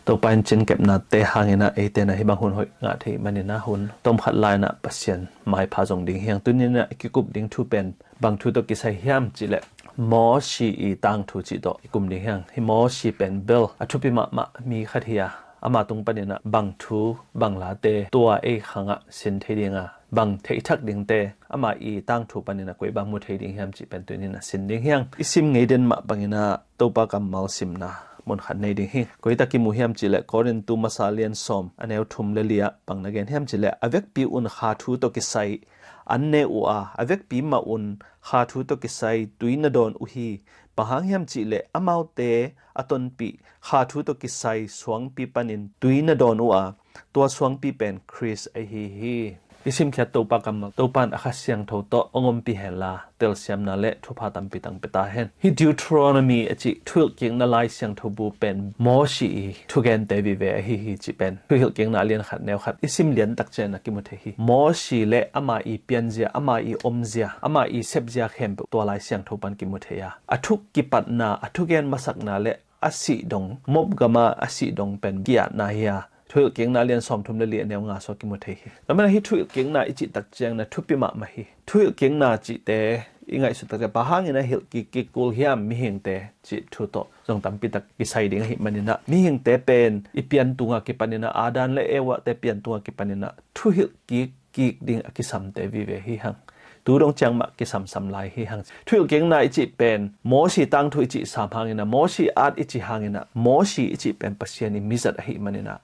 ตัวปันจินเก็บนาเตหางนะเตนะให้บางคนหอยงาที่มันนี่นะหุ่นต้มขัดลายนะปัสเซียนไม่พาจงดิ่งเฮียงตัวนี้นะกิกุบดิ่งทูเป็นบางทูตกิใส่เฮียมจิเละหมอชีตังทูจิโตกุมดิ่งเฮียงให้หมอชีเป็นเบลอทุปิมะมีขัดเฮียอามาตรงปันนี่นะบางทูบางลาเตตัวขังสินเทียงบางเททักดิ่งเตอามาตั้งถูปันนี่นะกุยบางมุเทดิ่งเฮียมจิเป็นตัวนี้นะสินดิ่งเฮียงอิซิมไงเดินมาบางนะตัวปากำมัลซิมนะมนขันในดิ่งเฮียกุยตะกิมุเฮียมจิเละกอรินตูมาซาเลียนซอมอันเอวทุมเลเลียบางนักเรียนเฮียมจิเละอเวกปีอุนขาทูตกิไซอันเนอุอาอเวกปีมาอุนขาทูตกิไซตุยนดอนอุฮีบางเฮียมจิเละอามาวเตอตนปีขาทูตกิไซสวงปีปันินตุยนดอนอุอาตัวสวงปีเป็นคริสไอฮีอิสิมแค่ตัวปากำมัตัวปันอาคาเสียงทูโตองมปีเฮลาเตลเซียมนาเละทุพาตัมปิตังเปตาเฮนฮิดิวทรอนมีอจิทุลเกียงนาลายเสียงทูบูเป็นมอชีทุเกนเตวิเวฮิจิเป็นทุลเกียงนาเลียนขัดแนวขัดอิสิมเลียนตักเจนกิมุเทฮิมอชีเละอามาอีเปียนเจียอามาอีอมเจียอามาอีเซบเจียเข้มตัวลายเสียงทูปันกิมุเทียอทุกกิปัตนาอทุเกนมาสักนาเละอสิดงมบกามาอสิดงเป็นเกียนาเฮียทุยเก่งนาเลียนสอมทุมเลเลียนแนวงาสกิมุเทฮีแล้วมันฮิทุยเก่งนาอิจิตักเจงนะทุปิมะมาฮีทุยเก่งนาจิเตอิงไงสุดแต่ปะหางนะฮิลกิกุลเฮียมมิเฮงเตจิทุโตจงตัมปิตักกิไซดิงหิมันนะมิเฮงเตเป็นอิเปียนตุงกิปันนะอาดานเลเอวะเตเปียนตุงกิปันนะทุยกิดิงกิสัมเตวิเวฮิหังตูดงจังมะกิสัมสัมไลฮิหังทุยเก่งนาอิจิเป็นหมอชีตังทุยจิสามหางนะหมอชีอาดอิจิหางนะหมอชีอิจิเป็นปัสเซียนิมิซัดหิมันนะ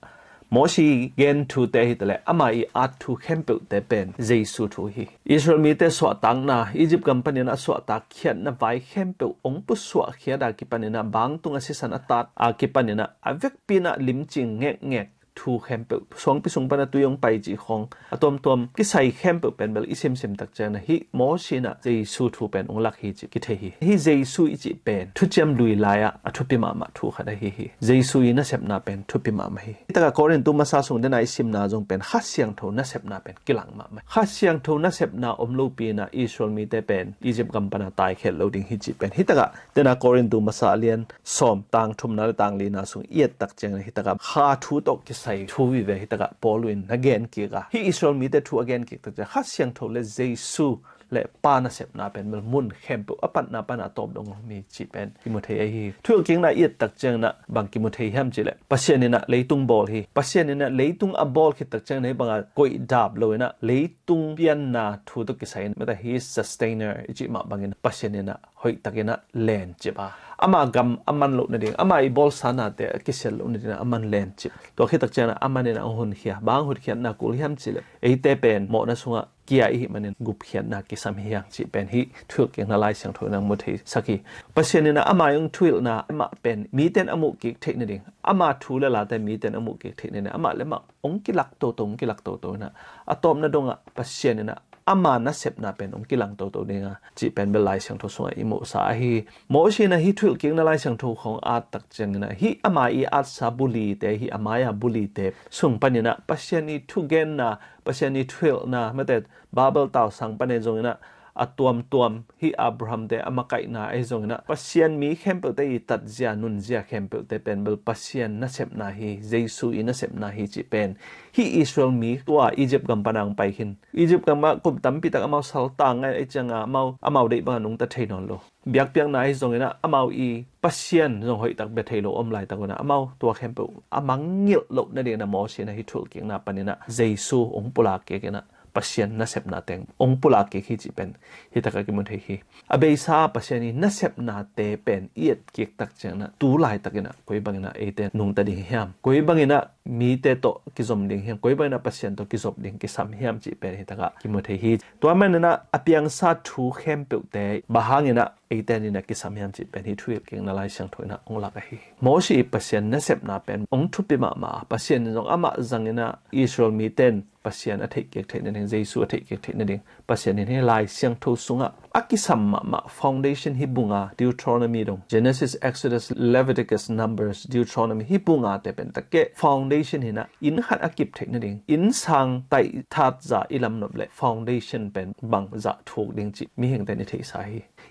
มอชีเกนทูเตหิตเลอามาอีอาทูเข้มเปิลเตเป็นเจสุทูฮีอิสราเอลมีเตสวตังนาอียิปต์กัมปานีนาสวตักเขียนนาไว้เข้มเปิลองปุสวะเขียดากิปานีนาบางตุงอสิสันอตัดอากิปานีนาอเวกปีนาลิมจิงเงกทูเข้มเปิลสองปิสุงปนาตุยงไปจีของอตอมกิไซเข้มเปิลเป็นเบลอิเซมตักเจนะฮิมอชีนาเจสุทูเป็นองลักฮีจิกิเทฮีเจสุอิจิเป็นทุจมลุยลายะอทุปิมาทูขัดฮีเจสุอินะเซบนาเป็นทุปิมาฮีแต่ก็กอรินตุมาซาสุงเดนไอซิมนาจงเป็นขัดเสียงโทนะเซบนาเป็นกิลังมาขัดเสียงโทนะเซบนาอมลูปีนาอิสราเอลมีเตเป็นอียิปต์กัมปนาตายเขตโลดิงฮิจิเป็นฮิตกะเดนากอรินตุมาซาเลียนสอมต่างทุมนาต่างลีนาสุงเอียดตักเจงฮิตกะขาทูตกกิไซทูวิเวตกะปอลุนอเกนกิกะฮิอิสราเอลมีแต่ทูอเกนกิกตะขัดเสียงโทเลเจซูและปานาเซบนาเป็นมันมุนเข้มปุอปันนาปนาตบดงมีจิเป็นกิมุเทยฮีทุกเก่งนาเอียดตักเจงนะบางกิมุเทยฮัมจิเลปัสเซียนนะเลยตุงบอลฮีปัสเซียนนะเลยตุงอับบอลคิดตักเจงในบางกอยดับเลยนะเลยตุงเปียนนาทูตกิไซน์ไม่แต่ he is sustainer จิมาบางนะปัสเซียนนะหอยตักนะเลนจิบะอามากัมอามันโลนดิ่งอามาอีบอลสานาเตกิเซลโลนดิ่งอามันเลนจิตัวคิดตักเจงนะอามันเนี่ยองหุ่นเฮียบางหุ่นเฮียนะกุลฮัมจิเลเอเตเป็นหมอนะสุงะเกียร์มันกุบเขียนนักกิสามีอย่างจีเป็นฮิทุกอย่างน่าไล่เสียงทุกอย่างมุทิสักทีปัจจุบันนะอามายังทุลนะอามาเป็นมีเต็นอามุกิเทคนิคอามาทุลละแต่มีเต็นอามุกิเทคนิคอามาเลยมาองกิลักโตตงกิลักโตโตนะอะตอมนะดงอ่ะปัจจุบันนะอามานะเสพนะเป็นองกิลังโตโตเนี่ยจีเป็นเบลไลเสียงทุกส่วนอิโมสาฮีโมชีนะฮิทุลกิ่งน่าไล่เสียงทุกของอาตักจังนะฮิอามาอีอาซาบุลีเตฮิอามายาบุลีเตส่งปัญญาปัจจุบันทุกเกนนะปัจจุบันทุลนะไม่แต่บาเบิลตาวสังปันเอจงนะอัตวมฮิอับราฮัมเตอมาไกนาเอจงนะปัสเซียนมีเข้มเปิลเตยตัดเจียนุนเจียเข้มเปิลเตเป็นเบลปัสเซียนนัเซบนาฮีเจสุอินัเซบนาฮีจิเป็นฮิอิสราเอลมีตัวอียิปต์กัมปนังไปหินอียิปต์กัมมากุมตั้มปิตักอามาสัลตังไอจังอามาเดบังนุงตะเทนอนโลเบียกเปียงนาฮิจงนะอามาอีปัสเซียนจงหอยตักเบเทโลอมไลตักนะอามาตัวเข้มเปิลอามังเงียโลนั่นเองนะมอเชนะฮิทุลเกียงนะปันนะเจสุองปุลาเกนะปัสเซียนนัเซบนาเตงองปุลาเกฮิจิเป็นฮิตากากิมุนเทฮีอเบซาปัสเซียนีนัเซบนาเตเป็นเอียดเกียกตักเจนะตูไลตักนะกุยบังนะเอเตนุงตะดิงเฮียมกุยบังนะมีเตโตกิซอมดิงเฮียมกุยบังนะปัสเซียนโตกิซอมดิงกิซัมเฮียมจิเป็นฮิตากากิมุนเทฮีตัวมันนะอเปียงซาทูเข้มเปิลเตบะฮางนะเอเตนี่นะกิซัมเฮียมจิเป็นฮิทุยเก่งนะไลเสียงถอยนะองลักะฮีโมชีปัสเซียนนัเซบนาเป็นองทุปิมาปัสเซียนจงอามาจังนะอิสราเอลมีเตนปัสเซียนอธิเกตเทนนึงเจสุอธิเกตเทนนึงปัสเซียนนี่ลายเสียงทุสุงะอากิสัมมา foundation ฮิบุงะ Deuteronomy ดง Genesis Exodus Leviticus Numbers Deuteronomy ฮิบุงะแต่เป็นตะเก foundation foundation หินะอินขัดอากิบเทคนั่นเองอินสังไตทัดจะอิลำนบเละ foundation เป็นบังจะถูกดิ่งจิมีเห็นแต่ในเทศาย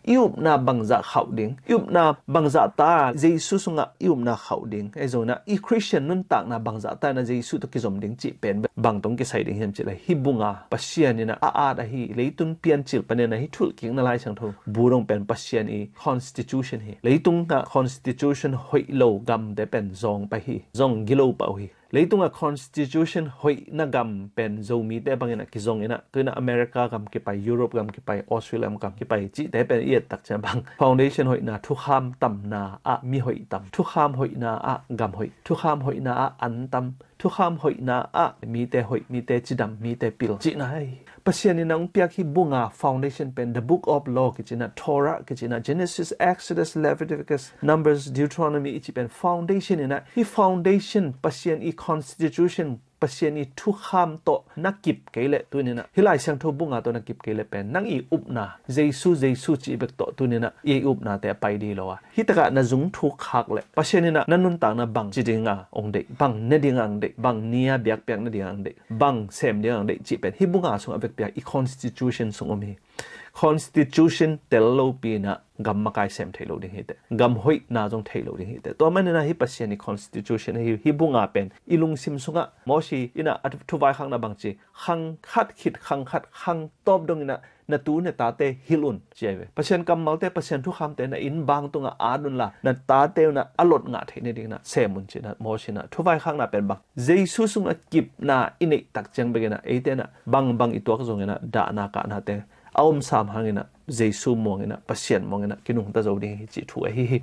อิบนาบังจะเขาดิ่งอิบนาบังจะตาเจสุสุงะอิบนาเขาดิ่งไอ้โซนะอีคริสเตียนนุ่นต่างนาบังจะตานะเจสุตกิจมดิ่งจิเป็นบังตรงกิไซดิ่งเห็นจิเลยฮิบุงาปัสเซียนี่นะอาดะฮีเลยตุนเปลี่ยนจิลปะเนี่ยนะฮิทุลกิงนาลายช่างทูบูรงเป็นปัสเซียนี constitution ฮีเลยตุงกะ constitution หอยโลกำเดเป็นซองไปฮีซองกิโลเปาฮีเลยตุงกะ constitution หอยนากำเป็นโซมีแต่บางอย่างกิซองนี่นะตัวน่ะอเมริกากำกิไปยุโรปกำกิไปออสเตรเลียกำกิไปจิแต่เป็นเอียดตักจะบัง foundation หอยนาทุกคำต่ำนาอะมีหอยต่ำทุกคำหอยนาอะกำหอยทุกคำหอยนาอะอันต่ำทุกคำหอยนาอะมีแต่หอยมีแต่จิดำมีแต่ปิลจินะปัจจัยนี้น้องเปียกที่บุงา foundation เป็น the book of law กิจนะ Torah กิจนะ Genesis Exodus Leviticus Numbers Deuteronomy อีกเป็น foundation นี่นะที่ foundation ปัจจัยอี constitution ปัจจัยนี้ทุกคำโตนักกิบเกลเลตัวนี้นะที่หลายเสียงทูบุงาตัวนักกิบเกลเลเป็นนักอีอุบนาเจซูจีเบกโตตัวนี้นะอีอุบนาแต่ไปดีแล้วอะที่ตะกะนะจุงทุกขักเลยปัจจัยนี้นะนั่นนุนต่างนะบังจิดิงาองเด็กบังเนดิงาองเด็กบังเนียเบียกเนดิงาองเด็กบังเซมเดียงองเด็กจิเป็นที่บุงาส่งอเบกเปียอี constitution ส่งอมี constitution เตลโลปีนะกัมมาไกเซมเทโลดิงฮิตกัมหอยนาจงเทโลดิงฮิตตัวมันนะฮิปัสยานิ constitution ฮิบุงอาเป็นอิลุงซิมสุงะมอชีอินะอัตทุไวขังนะบังจีขังคัดขิดขังคัดขังตอบดงอินะนาตูเนี่ยตาเตฮิลุนเจเวปัสยานกัมมาเตปัสยานทุกคำเตนะอินบางตรงอาดุนละนาตาเตนะอลดงะเทนี่ดิงนะเซมุนจีนะมอชีนะทุไวขังนะเป็นบังเจสุสุงะกิบนะอินิตักจังเบกนะเอเตนะบังอีตัวก็จงนะดานากะนะเตอมสามหางนะเจสุมองนะปัสยานมองนะกินุงตาโจดิงฮิจิทุเอฮิ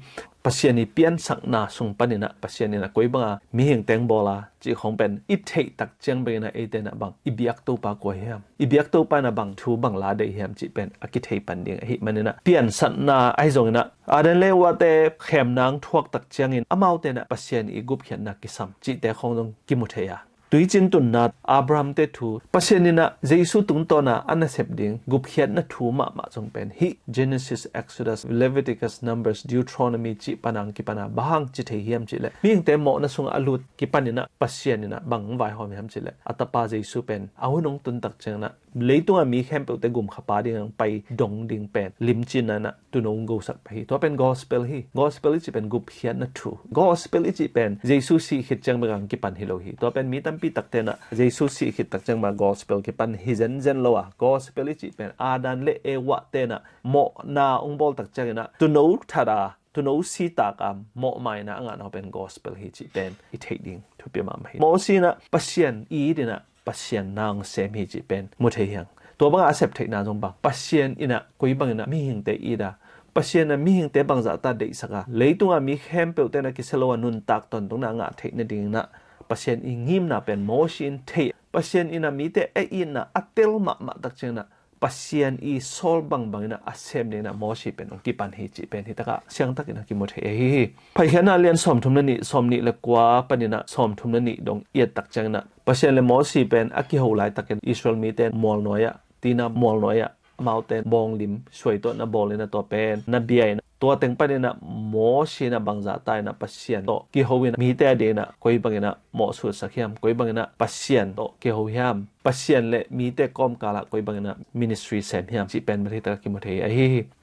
ปัสยานิเปียนสักนาสุงปนินะปัสยานินะกุยบังมีเห็นแตงบอลาจีของเป็นอิเทตักเจียงเบนะเอเตนะบังอิเบียกตัวปากวยเฮียมอิเบียกตัวปานะบังทูบังลาเดเฮียมจีเป็นอากิเทปันเดียงฮิมันนะเปียนสักนาไอซงนะอาเดนเลวะเตเขมนางทวกตักเจียงอินอามาวเตนะปัสยานิกุบเขียนนักกิสัมจีแต่ของตรงกิมุเทียตุยจินตุนนัดอับรามเตทูปัสยานินะเจสุตุนโตนะอันนั้นเสพดิงกุบเขียนนะทูมาจงเป็นฮิ Genesis Exodus Leviticus Numbers Deuteronomy จีปนังกิปนาบางจิเทียมจิเลมีอย่างแต่หมอนะสงอลุดกิปันนะปัสยานินะบังไวหอมยามจิเลอัตปาเจสุเป็นเอาหนงตุนตักเจงนะเลยตัวมีแคมเปลแต่กลุ่มขปาดิงไปดงดิงเป็นลิมจินนะตุนงกูสักไปตัวเป็น gospel ฮี gospel จีเป็นกุบเขียนนะทู gospel จีเป็นเจสุสีขิดจังบังกิปันฮิโลฮีตัวเป็นมีตั้มปีตักเตนะเจสุสีขิดตักจังมา gospel กิปันฮิเจนโลอะ gospel จีเป็นอาดันเลเอวะเตนะโมนาองบอลตักจังนะตุนงทาราตุนสีตากามโมไม่นะงานเอาเป็น gospel ฮีจีเป็นอิเทดิงทุเปียมาไม่โมสีนะปัสยันอีดินะปัสยันนางเซมฮีจีเป็นมุเทียงตัวบางอาเซปเทนาจงบังปัสยันอินะกุยบังอินะมีหิงเตอีดาปัสยันนะมีหิงเตบังจะตาเดสักะเลยตัวมีแคมเปลเตนะกิเซโลวานุนตักตอนตรงนางาเทนดิงนะปัสยันอิงิมนะเป็นโมชินเทปัสยันอินะมีเตเออินะอัตเตลมาตักเจนะปัสยันอีโซลบังอินะอาเซมเนี่ยนะโมชิเป็นองค์กิปันฮีจีเป็นที่ตะกะเสียงตักอินะกิมุเทฮีไปเห็นน่ะเรียนสอมทุมนี่สอมนี่เล็กกว่าปนินะสอมทุมนี่ดงเอียดตักเจนะปัสยันเลโมชิเป็นอากิโฮไลตักอิสราเอลมีเตนมอลน้อยอะตีนามอลน้อยอะมาเตนบองลิมช่วยตัวนะบอลเลยนะตัวเป็นนะเบียนะตัวเต็งปนินะโมชินะบังจะตายนะปัสยันโตกิโฮวินะมีเตเดนะกุยบังนะโมสุดสักยามกุยบังนะปัสยันโตกิโฮยามปัสยันเลมีเตกอมกาละกุยบังนะมินิสทรีเซมยามจีเป็นประเทศตะกิมุเทไอ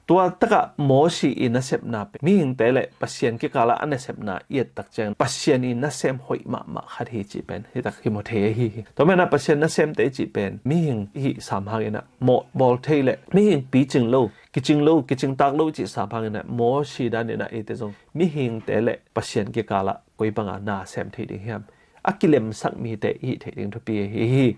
ตัวตะกะโมชีอินะเซปนาเปมีหิงเตเลปัสยันกิกาละอันเนเซปนาเอียดตักเจงปัสยันอินะเซมหอยมาขัดฮีจีเป็นที่ตะกิมุเทฮีตัวแม่นะปัสยันนะเซมเตจีเป็นมีหิงฮีสามหางนะโมบอลเทเลมีหิงปีจึงโลกิจิงโลกิจิงตักโลจีสามหางนะโมชีดานี่นะเอเตจงมีหิงเตเลปัสยันกิกาละกุยบังนาเซมเทดิเฮียมอากิเลมสักมีเตอีเทดิงทุปี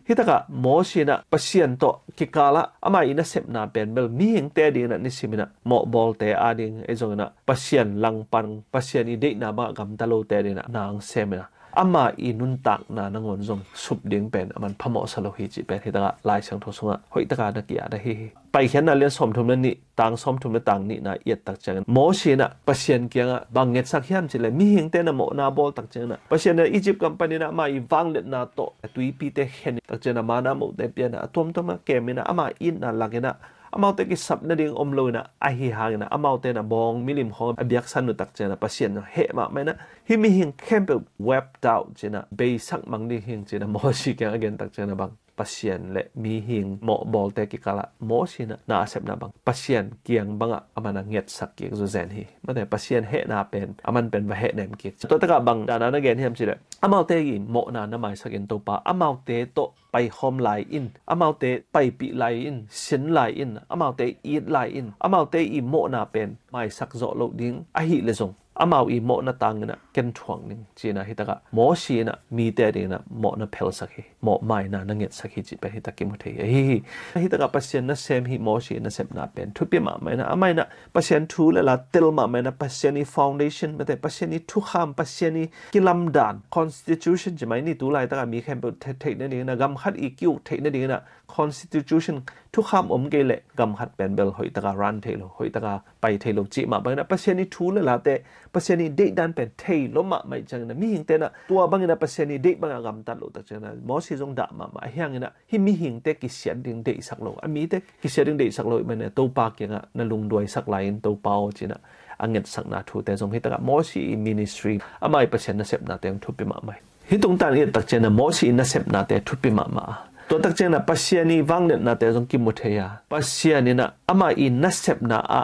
ฮิตะกะโมชินะปัสยันโตกิกาละอามาอินะเซปนาเป็นเบลมีหิงเตดิงนะนิสิมินะโมบอลเตอาดิงเอจงนะปัสยันลังปันปัสยันอีเดนะบะกัมตะโลเตดินะนางเซมนะอามาอินุนตักนะนางวนจงสุบดิงเป็นมันพะโมสโลฮิจิเป็นฮิตะกะลายเสียงโทสุงะหอยตะกะนักยาได้ฮิไปเขียนนะเรียนสมทุมนี่ต่างสมทุมต่างนี่นะเอียดตักจังโมชีนะปัสยันเกียงบางเงสักยามจิเลยมีหิงเตนะโมนาบอลตักจังนะปัสยันในอียิปต์กัมปานีนะมาอีวังเล็ดนาโตตุยปีเตเห็นตักจังนะมานะโมเตเปียนะตัวมตัวมาเกมินะอามาอินนะลักนะอ amau te ki sap na ding omlo na a hi hang na amau te na bong milim khong abyak san nu tak chena pasien no he ma mai na hi mi hing kempe wept out chena be sak mang ni hing chena mo si kyang again tak chena bang pasien le mi hing mo bol te ki kala mo si na asep na bang pasien kiang banga amana nget sak ki zo zen hi ma te pasien he na pen aman pen ba he nem ki to ta ka bang dana na gen hem chi le amau te gi mo na mai sak in to pa amau te toไปโฮมไลน์อินอามาเตไปปีไลน์อินสินไลน์อินอามาเตอีดไลน์อินอามาเตอีโมนาเป็นไม่สักโจโลดิ้งอหิเลซงอามาอีโมนาตังนะเกันทวงนึงจีน่ะฮิตะกะหมอชีนะมีแต่ดีนะหมอนะเพลสักฮิหมอไม่นะนังเงสักฮิจิเป็นฮิตะกิมุเทยฮิตะกะปัสเซียนนะเซมฮิหมอชีนะเซมนะเป็นทุกปีมาไม่นะอาไม่นะปัสเซียนทูเลละเตลมาไม่นะปัสเซียนีฟาวเดชั่นไม่แต่ปัสเซียนีทุกคำปัสเซียนีกิลัมดานคอนสติทูชันจะไม่นี่ตัวไรตะกะมีแค่เป็นเทคนั่นเองนะกำคัดอีกิวเทคนั่นเองนะ constitution ทุกคำเกลกำคัดเป็นเบลหอยตะกะรันเทโลหอยตะกะไปเทโลจิมาบางนะปัสเซียนีทูเลละแต่ปัสเซียนีเด็กดันเป็นเทโลมาไม่จังนะมีหิงเตนะตัวบางนะปัสเซียนีเด็กบางกำตัดโลตักจังนะหมอสิจงด่ามาเฮียงนะฮิมีหิงเตกิเสียดึงเด็กสักโลมีเตกิเสียดึงเด็กสักโลมันเนี่ยตัวปากยังนะลุงด้วยสักไลน์ตัวเปาจีนะอังเงินสักนาทูแต่จงให้ตะกะหมอสิมินิสทรีไม่ปัสเซียนนะเสพนาแต่ยังทุบไปมาไม่ฮิตรงต่างเนี่ยตักจังนะหมอสินะเสพนาแต่ทุบไปมาตัวตักเจนะปัสเซียนีวังเนี่ยนาแต่จงกิมุเทียปัสเซียนีนะอามาอินนัสเซปนาอะ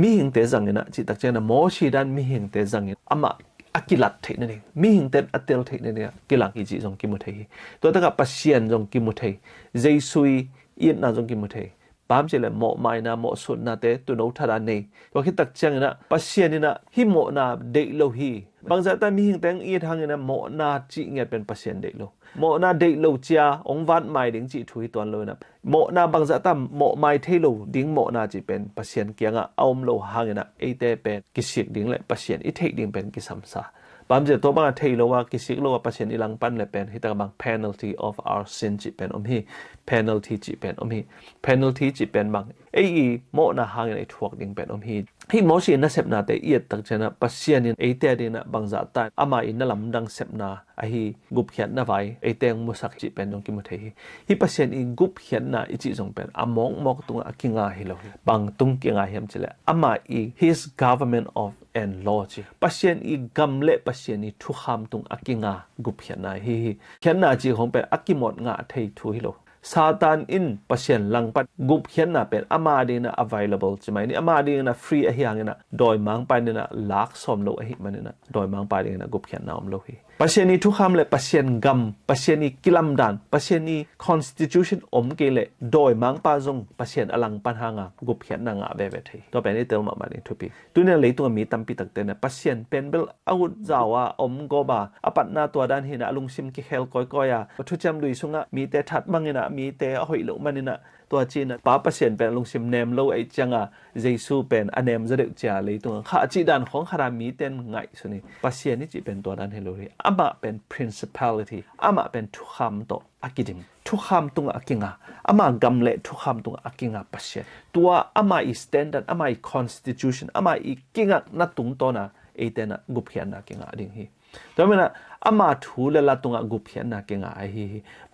มีหิงเตจังเนี่ยนะจิตักเจนะโมชีดันมีหิงเตจังเนี่ยอามาอากิลัดเทนั่นเองมีหิงเตอัตเตลเทนั่นเนี่ยกิลังกิจิจงกิมุเทียตัวตักปัสเซียนจงกิมุเทียเจสุยอินนาจงกิมุเทียบางเจเลยโมไม่นะโมสุดนาเตตัวโนทารานีตัวคิดตักเจนะปัสเซียนีนะฮิโมนาเดโลฮีบางจัตตามีหิงเตงอีทางเนี่ยนะโมนาจิเงียเป็นปัสเซียนเดโลโมนาเดโลเจียองวัดไม่ดิ้งจีถุยตัวเลยนะโมนาบางจัตตาโมไม่เทโลดิ้งโมนาจีเป็นปัสเซียนเกียงอ่ะเอาโลหางนะไอเตเป็นกิสิกดิ้งเลยปัสเซียนอีเทดิ้งเป็นกิสัมซาบางเจตัวบางเทโลว่ากิสิกโลว่าปัสเซียนอีหลังปันเลยเป็นฮิตาบาง penalty of our sin จีเป็นฮี penalty จีเป็นฮี penalty จีเป็นบางไอโมนาหางในทวกดิ้งเป็นฮีฮิโมชีน่าเสพนาแต่เอียดตักเจนะปัสเซียนไอเตดินะบางจัตตาอามาอินนั่นลำดังเสพนาไอฮีกุบเขียนนะไว้ไอเตงมุสักจีเป็นจงกิมุเทฮิปัสเซียนอีกุบเขียนนะอีจีจงเป็นอามองมอกตุงอากิงาฮิโลบางตุงกิงาเฮียมจิเลอามาอี his government of and law จีปัสเซียนอีกำเละปัสเซียนอีทุกคำตุงอากิงากุบเขียนนะฮิเขียนนะจีของเป็นอากิหมดงาเททุฮิโลซาตานอินปัสเซียนหลังปัดกุบเขียนนะเป็นอามาดีนะ available ใช่ไหมนี่อามาดีนะ free ไอเฮียงนะโดยมังไปนี่นะลักสมโลไอฮิมันนี่นะโดยมังไปนี่นะกุบเขียนนะอมโลฮิปัสเซียนีทุกคำเลยปัสเซียนกำปัสเซียนีกิลัมดันปัสเซียนี constitution เกลเลยโดยมังปาจงปัสเซียนอลังปัญหางากุบเขียนนางาเบเวทีตัวเป็นนี่เติมมานี่ทุปีตัวนี้เลยตัวมีตั้มปีตักเตนะปัสเซียนเป็นเบลอาวุธจาวาโกบาอปัตนาตัวด้านหินะลุงซิมกิเฮลก้อยๆวัตถุจำดุยสุงะมีแต่ทัดบังนี่นะมีแต่หอยลุมันนี่นะตัวจีนป้าปัสเซียนเป็นลุงซิมเนมโลไอจังอ่ะเจสูเป็นอเนมจะเด็กจ่าเลยตัวข้าจีดันของคารามีเต็นไงสุนี่ปัสเซียนนี่จีเป็นตัวด้านเฮโลรีอามาเป็น principality อามาเป็นทุกคำตัวอากิดิมทุกคำตัวอากิงาอามากำเละทุกคำตัวอากิงาปัสเซียนตัวอามาอี standard อามาอี constitution อามาอีกิงานัดตุงตัวนะไอเตนะกุบเขียนนะกิงาดิ่งฮีตัวมันนะอามาทูเลละตุงกุบเขียนนะกิงาไอฮี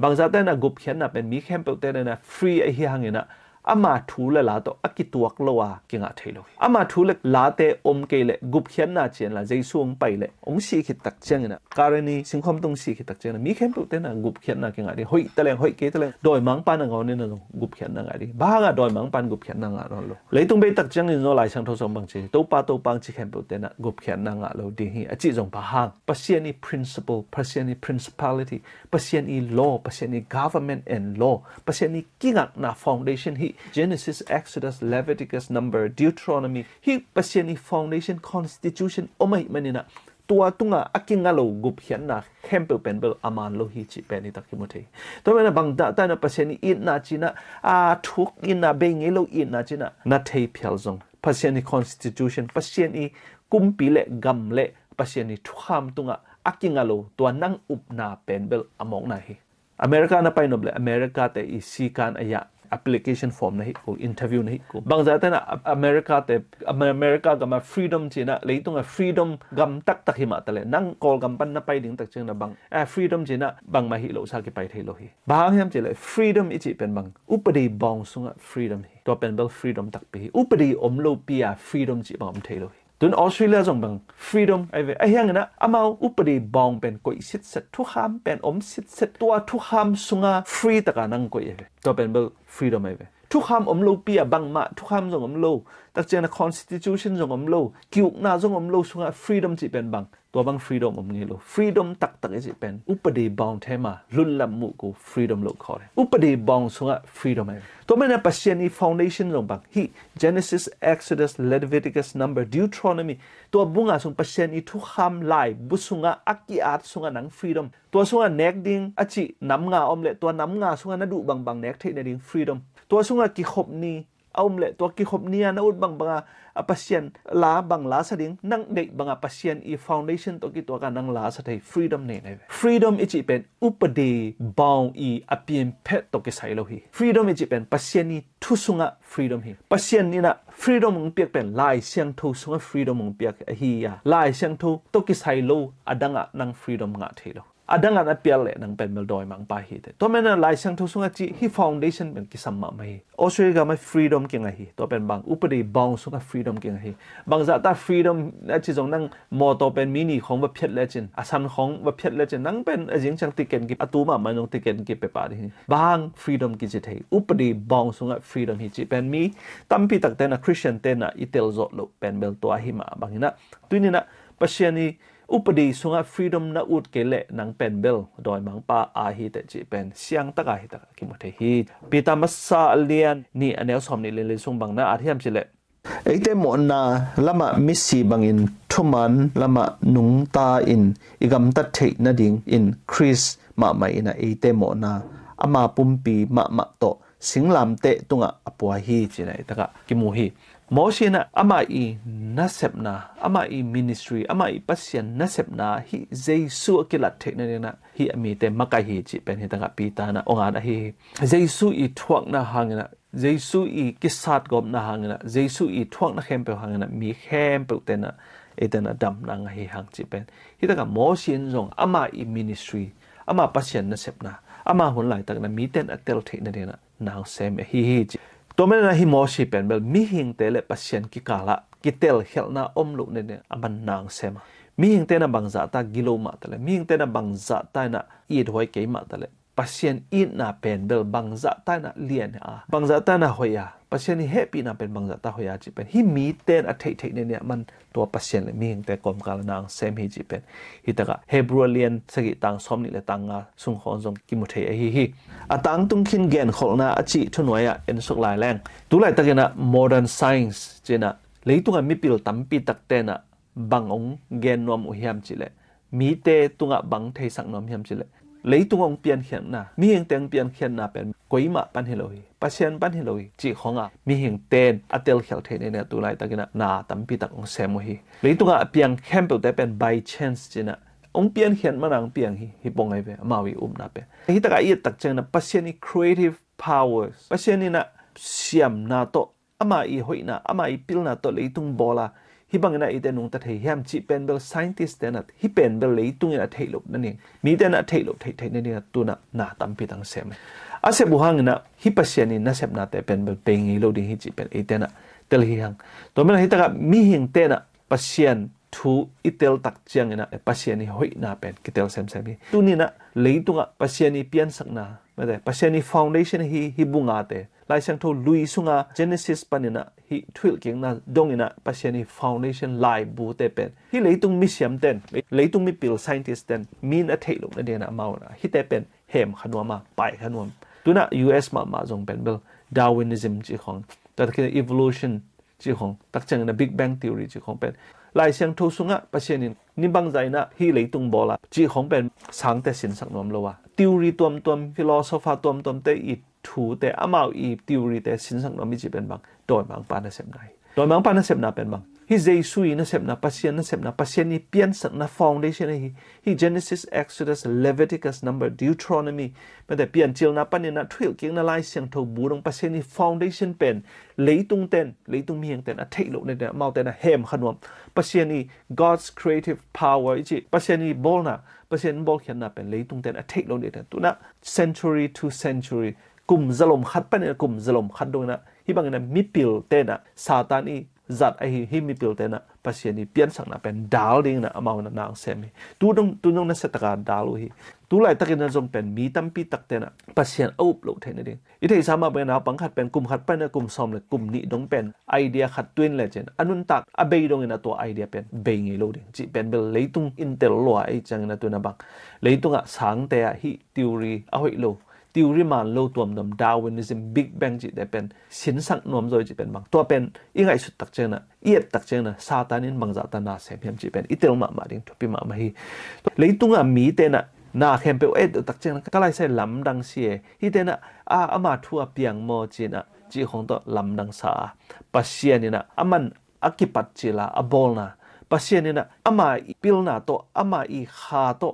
บางจัตนะกุบเขียนนะเป็นมีแค่เปิดเตนะ free ไอฮีหังนะอามาทูเลละตัวอากิตัวกลัวกิงาเทโลอามาทูเลลาเตเกลกุบเขียนนะเจนละใจสูงไปเลยสีขิดตักเจงนะการณีสิ่งความตรงสีขิดตักเจงนะมีแค่เปิดเตนะกุบเขียนนะกิงาดิหอยตะเลงหอยเกตะเลงโดยมังปานงเอาเนี่ยนะกุบเขียนนะไงดิบ้างอะโดยมังปานกุบเขียนนะงะนั่นโลเลยตรงไปตักเจงนี่โนหลายช่างทศบางจีตัวปังจีแค่เปิดเตนะกุบเขียนนะงะโลดีฮีอจิจงพะฮังปัสเซียนี principle ปัสเซียนี principality ปัสเซียนี law ปัสเซียนี government and law ปัสเซียนีกิงะนะ foundation ฮี Genesis Exodus Leviticus Number Deuteronomy ฮีปัสเซียนี foundation constitutionไม่มันนี่นะตัวตุงอากิงาโลกุบเขียนนะเข้มเปิลเป็นเบลอามานโลฮิจิเป็นนี่ตักกิโมเทตัวมันบางดาแต่นะปัสเซียนีอินนาจินะทุกอินนาเบงเอโลอินนาจินะนาเทเพียลซงปัสเซียนี constitution ปัสเซียนีกุมปีเละกำเละปัสเซียนีทุกคำตุงอากิงาโลตัวนั่งอุบนาเป็นเบลอามองนาฮีอเมริกานะไปนบเลยอเมริกาแต่อีซีการอายะ application form นะฮิกู interview นะฮิกูบางจากแต่นะอเมริกาแต่อเมริกากับมา freedom จีนะเลยตรงกับ freedom กำตักหิมาแต่เลยนั่งกอลกำปั้นนะไปถึงตักเชิงนะบางfreedom จีนะบางมาฮิโลชากิไปเทโลฮิบางอย่างจีเลย freedom อีจีเป็นบางอุปดีบองสุงะ freedom ฮิตัวเป็นเบล freedom ตักไปอุปดีอมโลปีย freedom จีบางเทโลฮิตุนออสเตรเลียจงบัง freedom ไอ้เหี้ยงนะอามาอุปดีบองเป็นกุยสิทธิ์เสร็จทุกคำเป็นอมสิทธิ์เสร็จตัวทุกคำสุงา free ตะการนั่งกุยตัวเป็นเบล freedom ทุกคำอมโลปียบังมาทุกคำจงอมโลตักเจนะ constitution จงอมโลกิวนาจงอมโลสุงา freedom จีเป็นบังตัวบัง freedom อมงี้โล freedom ตักจีเป็นอุปดีบองเทมาลุนลำมุกู freedom โลขอเลยอุปดีบองสุงา freedom ตัวมันนะปัจจัยนี้ foundation จงบังฮี Genesis Exodus Leviticus Number Deuteronomy ตัวบุงอาสุงปัจจัยนี้ทุกคำลายบุสุงาอักกิอาตสุงานัง freedom ตัวสุงา neck ดิ้งอจิน้ำงาอมเละตัวน้ำงาสุงานาดูบัง neck เทนดิ้ง freedom ตัวสุงากิขบนี้เอาเละตัวกิขบนี้นะอุดบังปัจจัยลาบังลาสดิ้งนั่งเด็กบังปัจจัยอี foundation ตัวกิตัวกันนั่งลาสเตย์ freedom เนี่ย freedom อีจีเป็นอุปดีบองอีอภิมเพตตัวกิใส่โลหิ freedom อีจีเป็นปัจจัยนี้ทุสุงะ freedom ฮีปัจจัยนี้นะ freedom มึงเปียกเป็นลายเสียงทุสุงะ freedom มึงเปียกฮียาลายเสียงทุตัวกิใส่โลอดังะนั่ง freedom งะเทโลอดังอันเปียเลยนังเป็นเมลดอยมังปาฮีตัวมันลายเสียงทุสุงะจีฮี foundation เป็นกิสัมมาไม่ออสเตรเลียไม่ freedom เก่งไงฮีตัวเป็นบางอุปดีบองสุงะ freedom เก่งไงฮีบางจากตา freedom นั่นจีจงนั่งมอตัวเป็นมินิของแบบเพียรเลจินอาสันของแบบเพียรเลจินนั่งเป็นจิงจังติเกนกิอตูมามันยงติเกนกิไปป่าดิบาง freedom กิจิเทอุปดีบองสุงะ freedom ฮีจีเป็นมีตั้มปีตักเตนะ Christian เตนะอิเตลโซโลเป็นเบลตัวหิมาบางนะตัวนี้นะปัจจัยนี้อุปดีสุงะ freedom นะอุดเกเลนังเป็นเบลโดยมังปาอาฮิตจีเป็นเสียงตะกาฮิตะกิมเทฮีปีตามัสซาเลียนนี่อันเอลสอมนี่เลสุงบังนะอาทิยามจิเลไอเตมอนนาลามะมิสซีบังอินทุมันลามะนุงตาอินอิกัมตัดเทนะดิงอินคริสมาไม่นะไอเตมอนาอามาปุ่มปีมาโตสิงลามเตตุงะอปัวฮีจีนะตะกะกิมูฮีมอชินะอามาอีนัสเซบนาอามาอีมินิสทรีอามาอีปัสยันนัสเซบนาฮิเจซูกิลัดเทนะเนี่ยนะฮิอมีเตมักกะฮีจิเป็นฮิตะกะปีตานะองอานะฮีเจซูอีทวกนะหังนะเจซูอีกิสัดกบนะหังนะเจซูอีทวกนะเข้มเปหังนะมีเข้มเปเตนะเอเตนะดำนางฮีหังจิเป็นฮิตะกะมอชินจงอามาอีมินิสทรีอามาปัสยันนัสเซบนาอามาหุนหลายตะกะนะมีเตนอะเตลเทนะเนี่ยนะนางเซมฮีจิตัวมันนะฮิมอชิเป็นเบลมีหิงเตเลปัสยันกิกาละกิเตลเฮลนาอมลุเนี่ยอามันนางเซมามีหิงเตนะบังซาตากิโลมาตะเลมีหิงเตนะบังซาตานะอีดหอยเกยมาตะเลปัสยันอีดนาเป็นเบลบังซาตานะเลียนบังซาตานะหอยาปัสยันนี่เฮปีนะเป็นบังซาตาหอยาจิเป็นฮิมีเตนอะเทเนี่ยมันตัวปัสยันเลยมีหิงเตกอมกาลนางเซมฮิจิเป็นฮิตะกะเฮบรูเลียนสกิตังซอมนี่เลตังงาสุงขอนซงกิมุเทฮิอาตังตุงคินเกนขอนาอจิทุนวยเอ็นสุกลายแรงตุไลตะเกนะ modern science เจนะเลยตุงมิปิลตัมปีตักเตนะบังองเกนนอมอุเฮียมจิเลมีเตตุงบังเทสังนอมเฮียมจิเลเลยตุงเปลี่ยนเขียนนะมีเฮงเตงเปลี่ยนเขียนนะเป็นกวยมาปันเฮโลยปัสยันปันเฮโลยจิของมีเฮงเตนอเตลเขลเทเนี่ยตุไลตะเกนะนาตัมปีตักองเซมโฮีเลยตุงเปลี่ยนแคมเปลแต่เป็น by chance เจนะองเปลี่ยนเขียนมานังเปลี่ยนฮิปงไอเวมาวิอุมนาเปฮิตะกะอีตักเจนะปัสยันนี่ creative powers ปัสยันนี่นะเสียมนาโตอามาอีหอยนะอามาอีปิลนาโตเลยตุงบอลาฮิบังนะอีเตนุงตะเทยามจิเป็นเบล scientist เตนะฮิเป็นเบลเลยตุงนะเทลบนั่นเองมีเตนะเทลบเทนี่นะตุนะนาตัมปีตังเซมอาเซบุหังนะฮิปัสยันนี่นะเซบนาเตเป็นเบลเปงอีโลดิฮิจิเป็นอีเตนะเตลฮิหังตัวมันฮิตะกะมีหิงเตนะปัสยันทูอิเตลตักเจียงนะปัสยันนี่หอยนาเป็นกิเตลเซมตุนี่นะเลยตุงะปัสยันนี่เปลี่ยนสักนาไม่ได้ปัสยันนี่ foundation ฮิบุงาเตลายเสียงทูลุยสุงา Genesis ปันนี่นะฮิทวิลเก่งนะดงนี่นะปัสยันนี่ foundation ลายบูเตเป็นฮิเลยตุงมิเซียมเต็นเลยตุงมิปิล scientist เต็นมีนอะเทลุนั่นเองนะมานะฮิเตเป็นเฮมขนวมาไปขนวมตัวนะ US มาจงเป็นเบล Darwinism จีของแต่คือ evolution จีของตักจังนะ Big Bang Theory จีของเป็นลายเสียงทูสุงะปัสยันนี่บังใจนะฮิเลยตุงบอลาจีของเป็นสังแต่สินสักนวมโลวะ theory ตัวฟิโลโซฟาตัวเตอีทูเตอามาอี theory แต่สินสักนวมมีจีเป็นบังโดยบางปานเสพไหนโดยบางปานเสพนาเป็นบัง hi Jesu na sep na pasien ni pian sak na foundation hi Genesis Exodus Leviticus Number Deuteronomy ma de pian chil na pan na thil king na lai siang tho bu dong pasien ni foundation pen leitung mieng ten a thei lo ne de mau ten a hem khanom pasien ni God's creative power chi pasien ni bol na pasien bol khian na pen leitung ten a thei lo ne tu na century to century kum zalom khat pan kum zalom khat dong na hi bang na mi pil te na satan i zat hi mi pil te na pasien ni pian sak na pen dal ding na amau na nang sem hi tu dong na setaka dalu hi tu lai takin na zong pen mi tampi tak te na pasien aup lo the na ding i thei sama ben na pang khat pen kum khat pan na kum som le kum ni dong pen idea khat twin le chen anun tak abei dong na to idea pen bei ngi lo ding chi pen bel leitung intel lo ai chang na tu na bang leitung a sang te hi theory a hoi lo theory man lo tuam dom Darwinism Big Bang chi de pen sin sang nom zoi chi pen bang to pen ingai sut tak chena iet tak chena satanin bang za ta na sem hem chi pen itel ma ding thopi ma hi leitung a mi te na khem pe tak chena ka lai sai lam dang sie hi te na ama thua piang mo chi na chi khong to lam dang sa pasien ni na aman akipat chi la abol na pasien ni na ama pil na to ama i kha to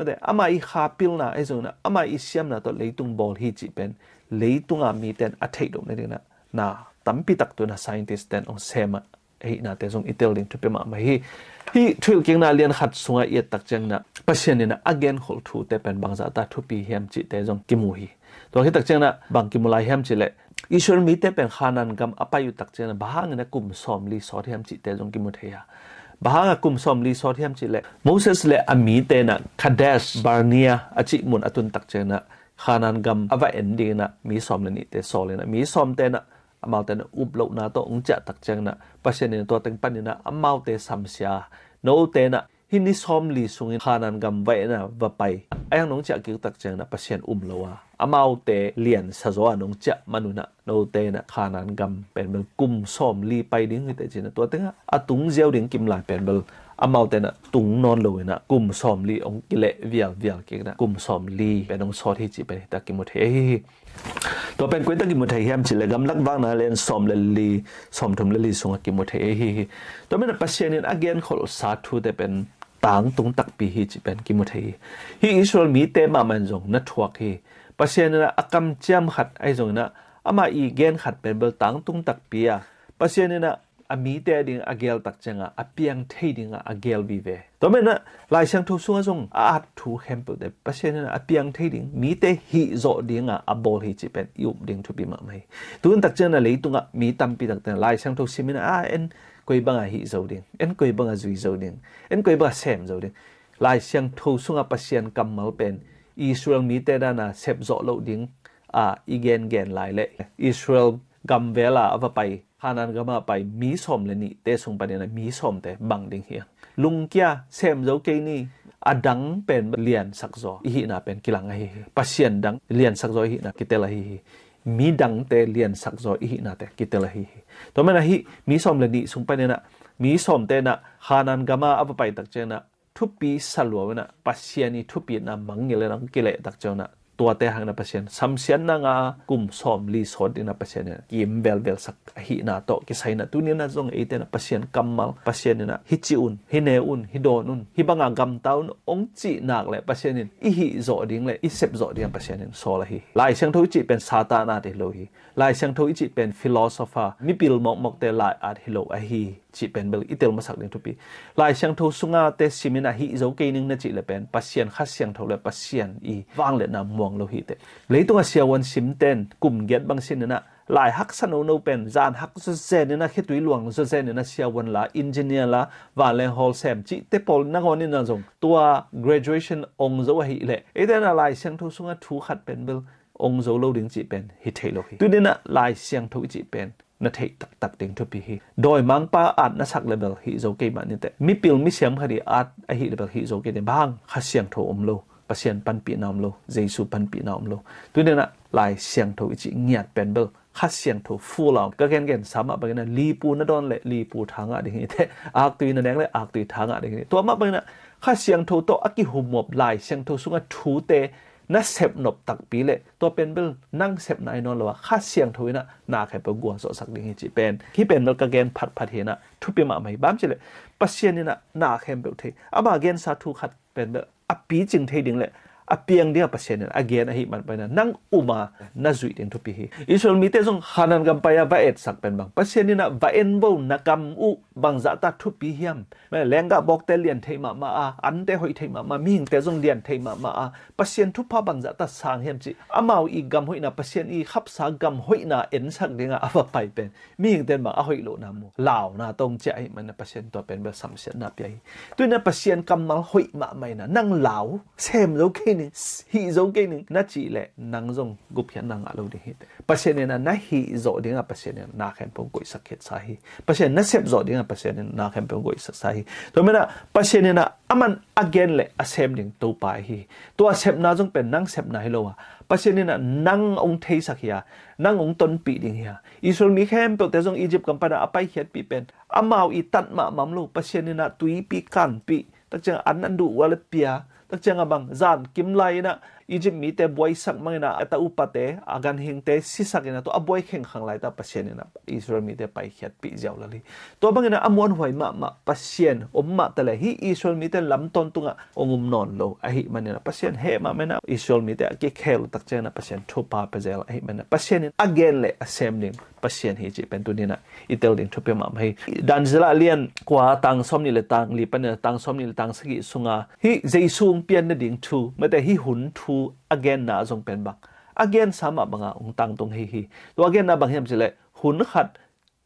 mà ama i kha pil na ai zong na ama i siam na to leitung bol hi chi pen leitung a mi ten a thei dom na na tampi tak tu na scientist ten ong sema hi na te zong itel ding thupe ma hi thil king na lian khat sunga i tak chang na pasien ni na again Hilh Thute pen bangza ta thupi hem chi te zong kimu hi to hi tak chang na bang kimulai hem chi le ishwar mi te pen khanan gam apayu tak chang na bahang na kum som li so hem chi te zong kimu theya bahanga kum som li so thiam chi le Moses le ami te na Kadesh Barnea achi mun atun tak che na khanan gam ava ending na mi som le ni te so le na mi som te na amau te na up lo na to ong cha tak chang na pasien ni to teng pan ni na amau te samsia no te na hini som li sungin khanan gam vai na va pai ayang nong cha ki tak chang na pasien lo wa amau te lian sa zo anong cha manuna no te na khanan gam pen bel kum som li pai ding te chin to tenga atung zeu ding kim la pen bel amau te na tung non lo na kum som li ong kile vial ki na kum som li pen ong so thi chi pe ta ki mo the to pen ko ta ki mo the hiam chi le gam lak wang na len som le li som thum le li sunga ki mo the to men pasien in again khol sa thu te pen tang tung tak pi hi chi pen ki mo the hi Israel mi te ma man jong na thuak hi pasien na akam cham khat ai jong na ama i gen khat pen bel tang tung tak pia pasien na ami te ding agel tak changa apiang thei ding agel bi ve to men na lai sang thu sunga jong a thu hempel de pasien na apiang thei ding mi te hi zo ding a bol hi chi pen yup ding thu bi ma mai tun tak chana leitunga mi tam pi tak lai sang thu simina en koi banga hi zo ding en koi banga zui zo ding en koi ba sem zo ding lai sang thu sunga pasien kamal pen Israel mi te na sep zo lo ding igen lai le Israel gam vela ava pai hanan gama pai mi som le ni te sung pa na mi som te bang ding hi lung kya sem zo ke ni adang pen lian sak zo hi na pen kilang hi pasien dang lian sak zo hi na kitela hi mi dang te lian sak zo hi na te kitela hi to mena hi mi som le ni sung pa na mi som te na hanan gama ava pai tak chena thupi salwa na pasien ni thupi na mangile nang kile tak chona tua te hang na pasien samsian na nga kum som li sod na pasien kim bel sak hi na to ki sai na tunin na zong ite na pasien kamal pasien na hichiun hineun hidonun hibanga gam taun ong chi nak le pasien i hi zo ding le i sep zo ding pasien so la hi lai sang tho chi pen satana te lo hi lai sang tho chi pen philosopher mi pil mok te lai at hilo a hi chi pen bel itel masak ding thupi lai sang tho sunga te simina hi zo ke ning na chi le pen pasien kha siang tho le pasien i wang le na mong lo hi te leitunga siawan simten kum get bang sin na lai hak san no pen zan hak zo zen na khitui luang zo zen na siawan la engineer la wa le hol sem chi te pol na ngon na jong tua graduation ong zo hi le eten na lai sang tho sunga thu khat pen bel ong zo lo ding chi pen hi thelo hi tu na lai siang tho chi pen na thei tak ding thu pi hi doi mang pa at na sak level hi zo ke ma ni te mi pil mi siam khari at a hi level hi zo ke de bang kha siang tho lo pasien pan pi nam lo jesu pan pi nam lo tu na lai siang tho chi ngiat pen bel kha siang tho full out ka gen sama ba na li pu na don le li pu thanga ding hi te ak tu na dang le ak tu thanga ding to ma ba na kha siang tho to aki humop lai siang tho sunga thu te na sep nop tak pi le to pen bel nang sep na inon lo kha siang thoina na kha pe gwa so sak ding hi chi pen hi pen bel ka gen phat he na thu pi ma mai bam chi le pasien ni na khem be the ama gen sa thu khat pen bel api jing the ding le apiang dia pasien again a hi man pa na nang uma na zui ding thu pi hi isol mi te jong hanan gam pa ya va et sak pen bang pasien ni na va en bo na kam u bang za ta thu pi hiam me lenga bok te lian thei ma a an te hoi thei ma mi hing te jong lian thei ma a pasien thu pha bang za ta sang hem chi amau i gam hoi na pasien i khap sa gam hoi na en sak dinga awa pai pen mi hing ten ma a hoi lo na mu lao na tong che ai man na pasien to pen be sam se na pi ai tu na pasien kam mal hoi ma mai na nang lao sem lo ke hi zo ke ni na chi le nang zong gup hian nang alo de hi pasien na na hi zo dinga pasien na khem pong koi sakhet sa hi pasien na sep zo dinga pasien na khem pong koi sa hi to mena pasien na aman again le asem ding to pa hi to sep na jong pen nang sep na hi lo wa pasien na nang ong thei sakhia nang ong ton pi ding hi isol mi khem pe te jong egypt kam pa na apai hiat pi pen amau i tat ma mam lo pasien na tui pi kan pi tak chang an du wala pia tak chang abang zan kim lai na Egypt mi te boy sak mangina ata upate agan hing te sisakina to aboy kheng khang lai ta pasien na Israel mi te pai khiat pi jaw lali to bangina amon hoi ma pasien omma tale hi Israel mi te lam ton tunga ongum non lo a hi manina pasien he ma mena Israel mi te ke khel tak chang na pasien thopa pajel a hi mena pasien again le assembling pasien hi chi pen tunina itel ding thope ma mai danzela lian kwa tang som ni le tang li pan tang som ni le tang sagi sunga hi jeisung pian na ding thu mate hi hun thu again na jong pen bang again sama banga ong tang tong hi to again na bang hem chile hun khat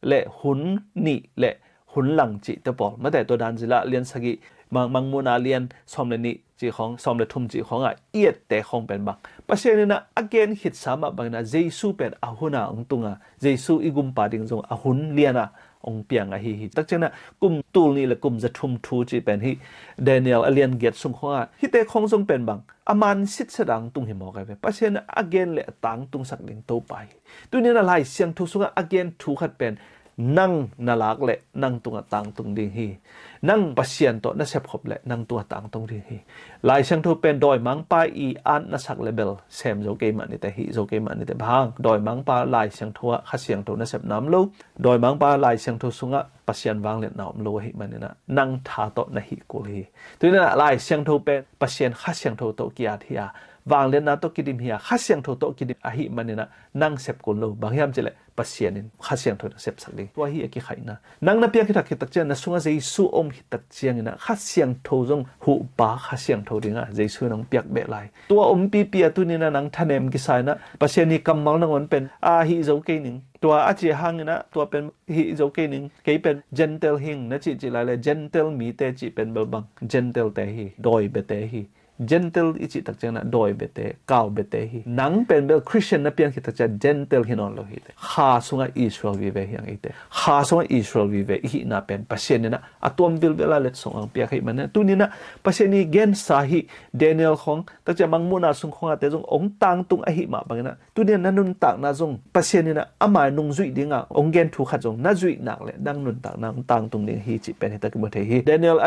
le hun ni le hun lang chi te pol mate to danzela lian sagi mang muna lian som le ni chi khong som le thum chi khong a iet te khong pen bang pasien na again hit sama bang na jesu pen ahuna ong tunga jesu igum pa ding jong ahun liana ong piang a hi tak chena kum tul ni le kum za thum thu chi pen hi Daniel alien get sung khonga hi te khong jong pen bang aman sit sadang tung hi mo ka ve pasien again le tang tung sak ding to pai tu ni na lai siang thu sunga again thu khat pen nang nalak le nang tunga tang tung ding hi nang pasien to na sep khop le nang tunga tang tung ding hi lai siang thu pen doi mang pa i an na sak level sem zo ke man ni te hi zo ke man ni te bang doi mang pa lai siang thu kha siang thu na sep nam lo doi mang pa lai siang thu sunga pasien wang le naum lo hi man ni na nang tha to na hi ko hi tu na lai siang thu pen pasien kha siang thu to kia thia wang le na to kidim hi kha siang thu to kidim a hi man ni na nang sep ko lo bang yam chele pasien in kha siang thu sep sak ding to hi ki khaina nang na pia ki thak tak chen na sunga jesu om hi tak chiang ina kha siang thu jong hu pa kha siang thu dinga jesu nang piak be lai to om pi pia tu ni na nang thanem ki sai na pasien ni kamal nang on pen a hi zo ke ning to a chi hang na to pen hi zo ke ning ke pen gentle hing na chi lai le gentle mi te chi pen bal bang gentle te hi doi be te hi gentle ichi tak chang na doi bete kaw bete hi nang pen bel Christian na pian ki tak cha gentle hinon lo hi te kha sunga Israel vi ve hiang ite kha sunga Israel vi ve hi na pen pasien na atom bil bela let song ang pia khai man tu ni na pasien ni gen sa hi Daniel khong tak cha mang mu na sung khong ate jong ong tang tung a hi ma bang na tu ni na nun tak na jong pasien ni na ama nung zui dinga ong gen thu khat jong na zui nak le dang nun tak na tang tung ding hi chi pen hi tak mo the hi Daniel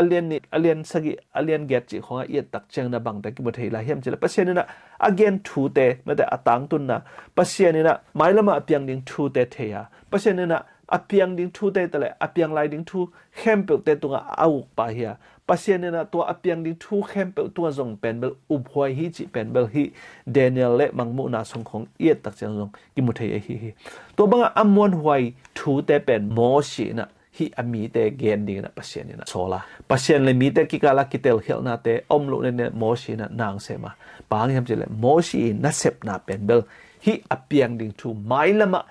alien sagi alien get chi khong a yet tak chang bang ta ki bo thei la hem chela pasien na again thu te na te atang tun na pasien na mailama apyang ding thu te theya pasien na apiang ding thu te tale apiang lai ding thu khempe te tunga au pa hiya pasien na to apiang ding thu khempe tu jong penbel ubhoi hi chi penbel hi Daniel le mangmu na song khong yet tak chang jong ki mu thei hi to banga amon huai thu te pen mo shi na hi ami te gen ding na pasien na sola pasien le mi te ki kala kitel hel na te omlu ne mo shi na nang sema pang hem chele mo shi na sep na penbel hi apiang ding thu mailama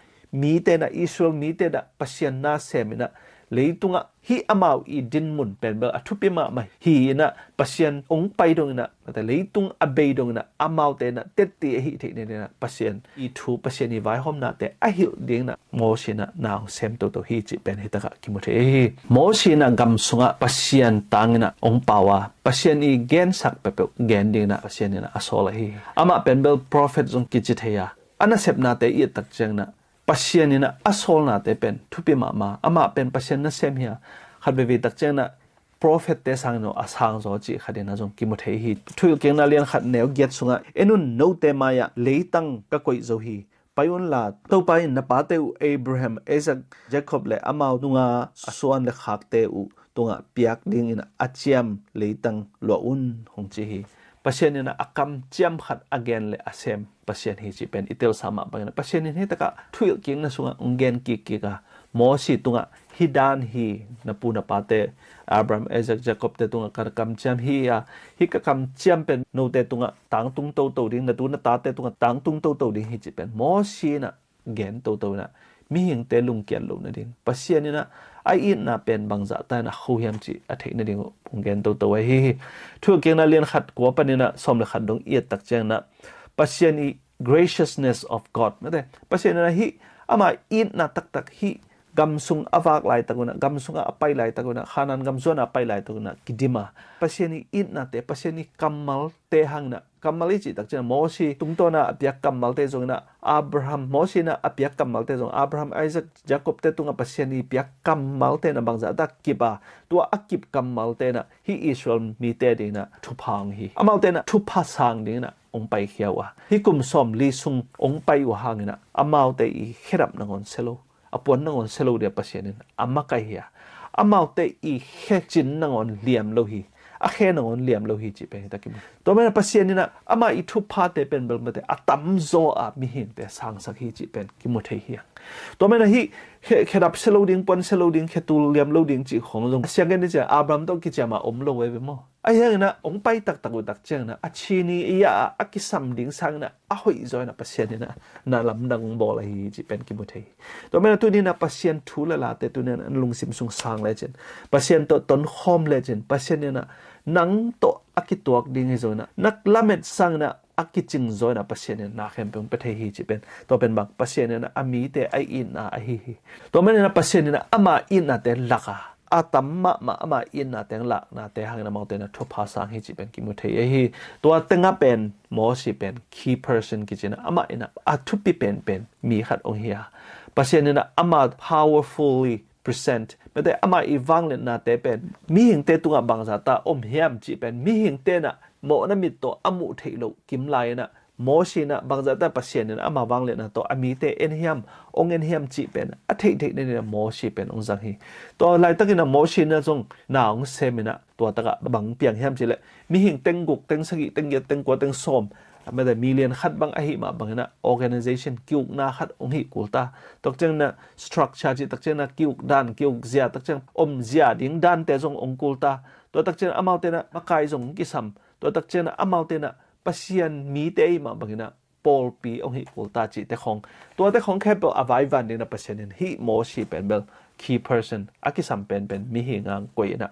mi te na Israel mi te da pasien na semina leitunga hi amau i din mun penbel athupi ma hi na pasien ong pai dong na ta leitung abei dong na amau te na tetti hi the ne na pasien i thu pasien i vai hom na te a hil ding na mo sina now sem to hi chi pen hi ta ka ki mo the mo sina gam sunga pasien tangina ong pawa pasien i gen sak pe gen ding na pasien na asola hi ama penbel prophet jong ki chi theya ana sep na te i tak chang na pasien na asol na te pen thupi ma ama pen pasien na sem hia khat be tak chang na prophet te sang no asang zo chi khadena jong kimothe hi thul keng na lian khat neu get sunga enun no te maya leitang ka koi zo hi payun la to pai na pa te u Abraham Isaac Jacob le amau tunga asuan le khak te u tunga piak ding in achiam leitang lo un hong chi hi pasien na akam chiam khat again le asem pasien hi chi pen itel sama bang pasien ni taka thul keng na sunga ungen ki ka mo si tunga hidan hi na pu na pa te Abraham Isaac Jacob te tunga kar kam cham hi ya hi ka kam cham pen no te tunga tang tung to ding na tu na ta te tunga tang tung to ding hi chi pen mo si na gen to na mi hing te lung kian lo na ding pasien ni na ai in na pen bangza ta na khu hiam chi a thei na ding ung gen to hi thu keng na lian khat ko pa ni na som le khat dong i tak chang na pasien ni graciousness of God na te pasien na hi ama in na tak hi gamsung avak lai taguna gamsunga apai lai taguna khanan gamsuna apai lai taguna kidima pasiani in na te pasiani kamal te hangna kamali chi tak chen mosi tungtona apyak kamal te jongna Abraham mosi na apyak kamal te jong Abraham Isaac Jacob te tunga pasiani pyak kamal te na bangza dak kiba tua akip kamal te na hi Israel mi te de na thupang hi amal te na thupa sang de na ong pai khiawa hi kum som li sung ong pai wa hangina amal te i kherap nangon selo apon nangon selo dia pasienin amma kai hia amau te i hechin nangon liam lo hi a khe nangon liam lo hi chi pe takim to mena pasienina ama i thu pha te pen bel mate atam zo a mi hin te sang sak hi chi pen ki mo thei hi to mena hi kherap selo ding pon selo ding khetul liam lo ding chi khong jong siangen ni cha Abraham to ki chama om lo we mo ayang na ong pai tak tak chang na achini iya akisam ding sang na a hoi zo na pasien na lam dang bo la hi chi pen ki mo thei to mena tu ni na pasien thu la te tu ne lung sim sung sang le chen pasien to ton khom le chen pasien na nang to akituak ding hi zo na nak lamet sang na akiching zo na pasien na khem pe pe thei hi chi pen to pen bak pasien na ami te ai in na a hi to mena na pasien na ama in na te laka atamma ma in na teng la na te hang na mau te na thopa sang hi chi pen ki mu thei hi to tenga pen mo si pen key person ki china ama ina a thupi pen mi khat ong hia pasien na ama powerfully present mate ama I wanglen na te pen mi hing te tunga bangza ta om hiam chi pen mi hing te na mo na mit to amu theilo kim lai na mo si na bangza ta pasien na ama wanglen na to ami te en hiam ong en hiam chi pen a thei ne na mo si pen ong jang hi to lai takina mo si na jong na ong semina to taka bang piang hiam chi le mi hing teng guk teng sagi teng ye teng ko teng som ama da million khat bang a hi ma bang na organization kiuk na khat ong hi kulta tok chang na structure chi tak chang na kiuk dan kiuk zia tak chang om zia ding dan te jong ong kulta to tak chang amau te na makai jong ki sam to tak chang na amau te na pasien mi te ma bang na Paul pi ong hi kulta chi te khong to te khong khe po avai van ni na pasien hi mo si pen bel key person akisam pen mi hi ngang koi na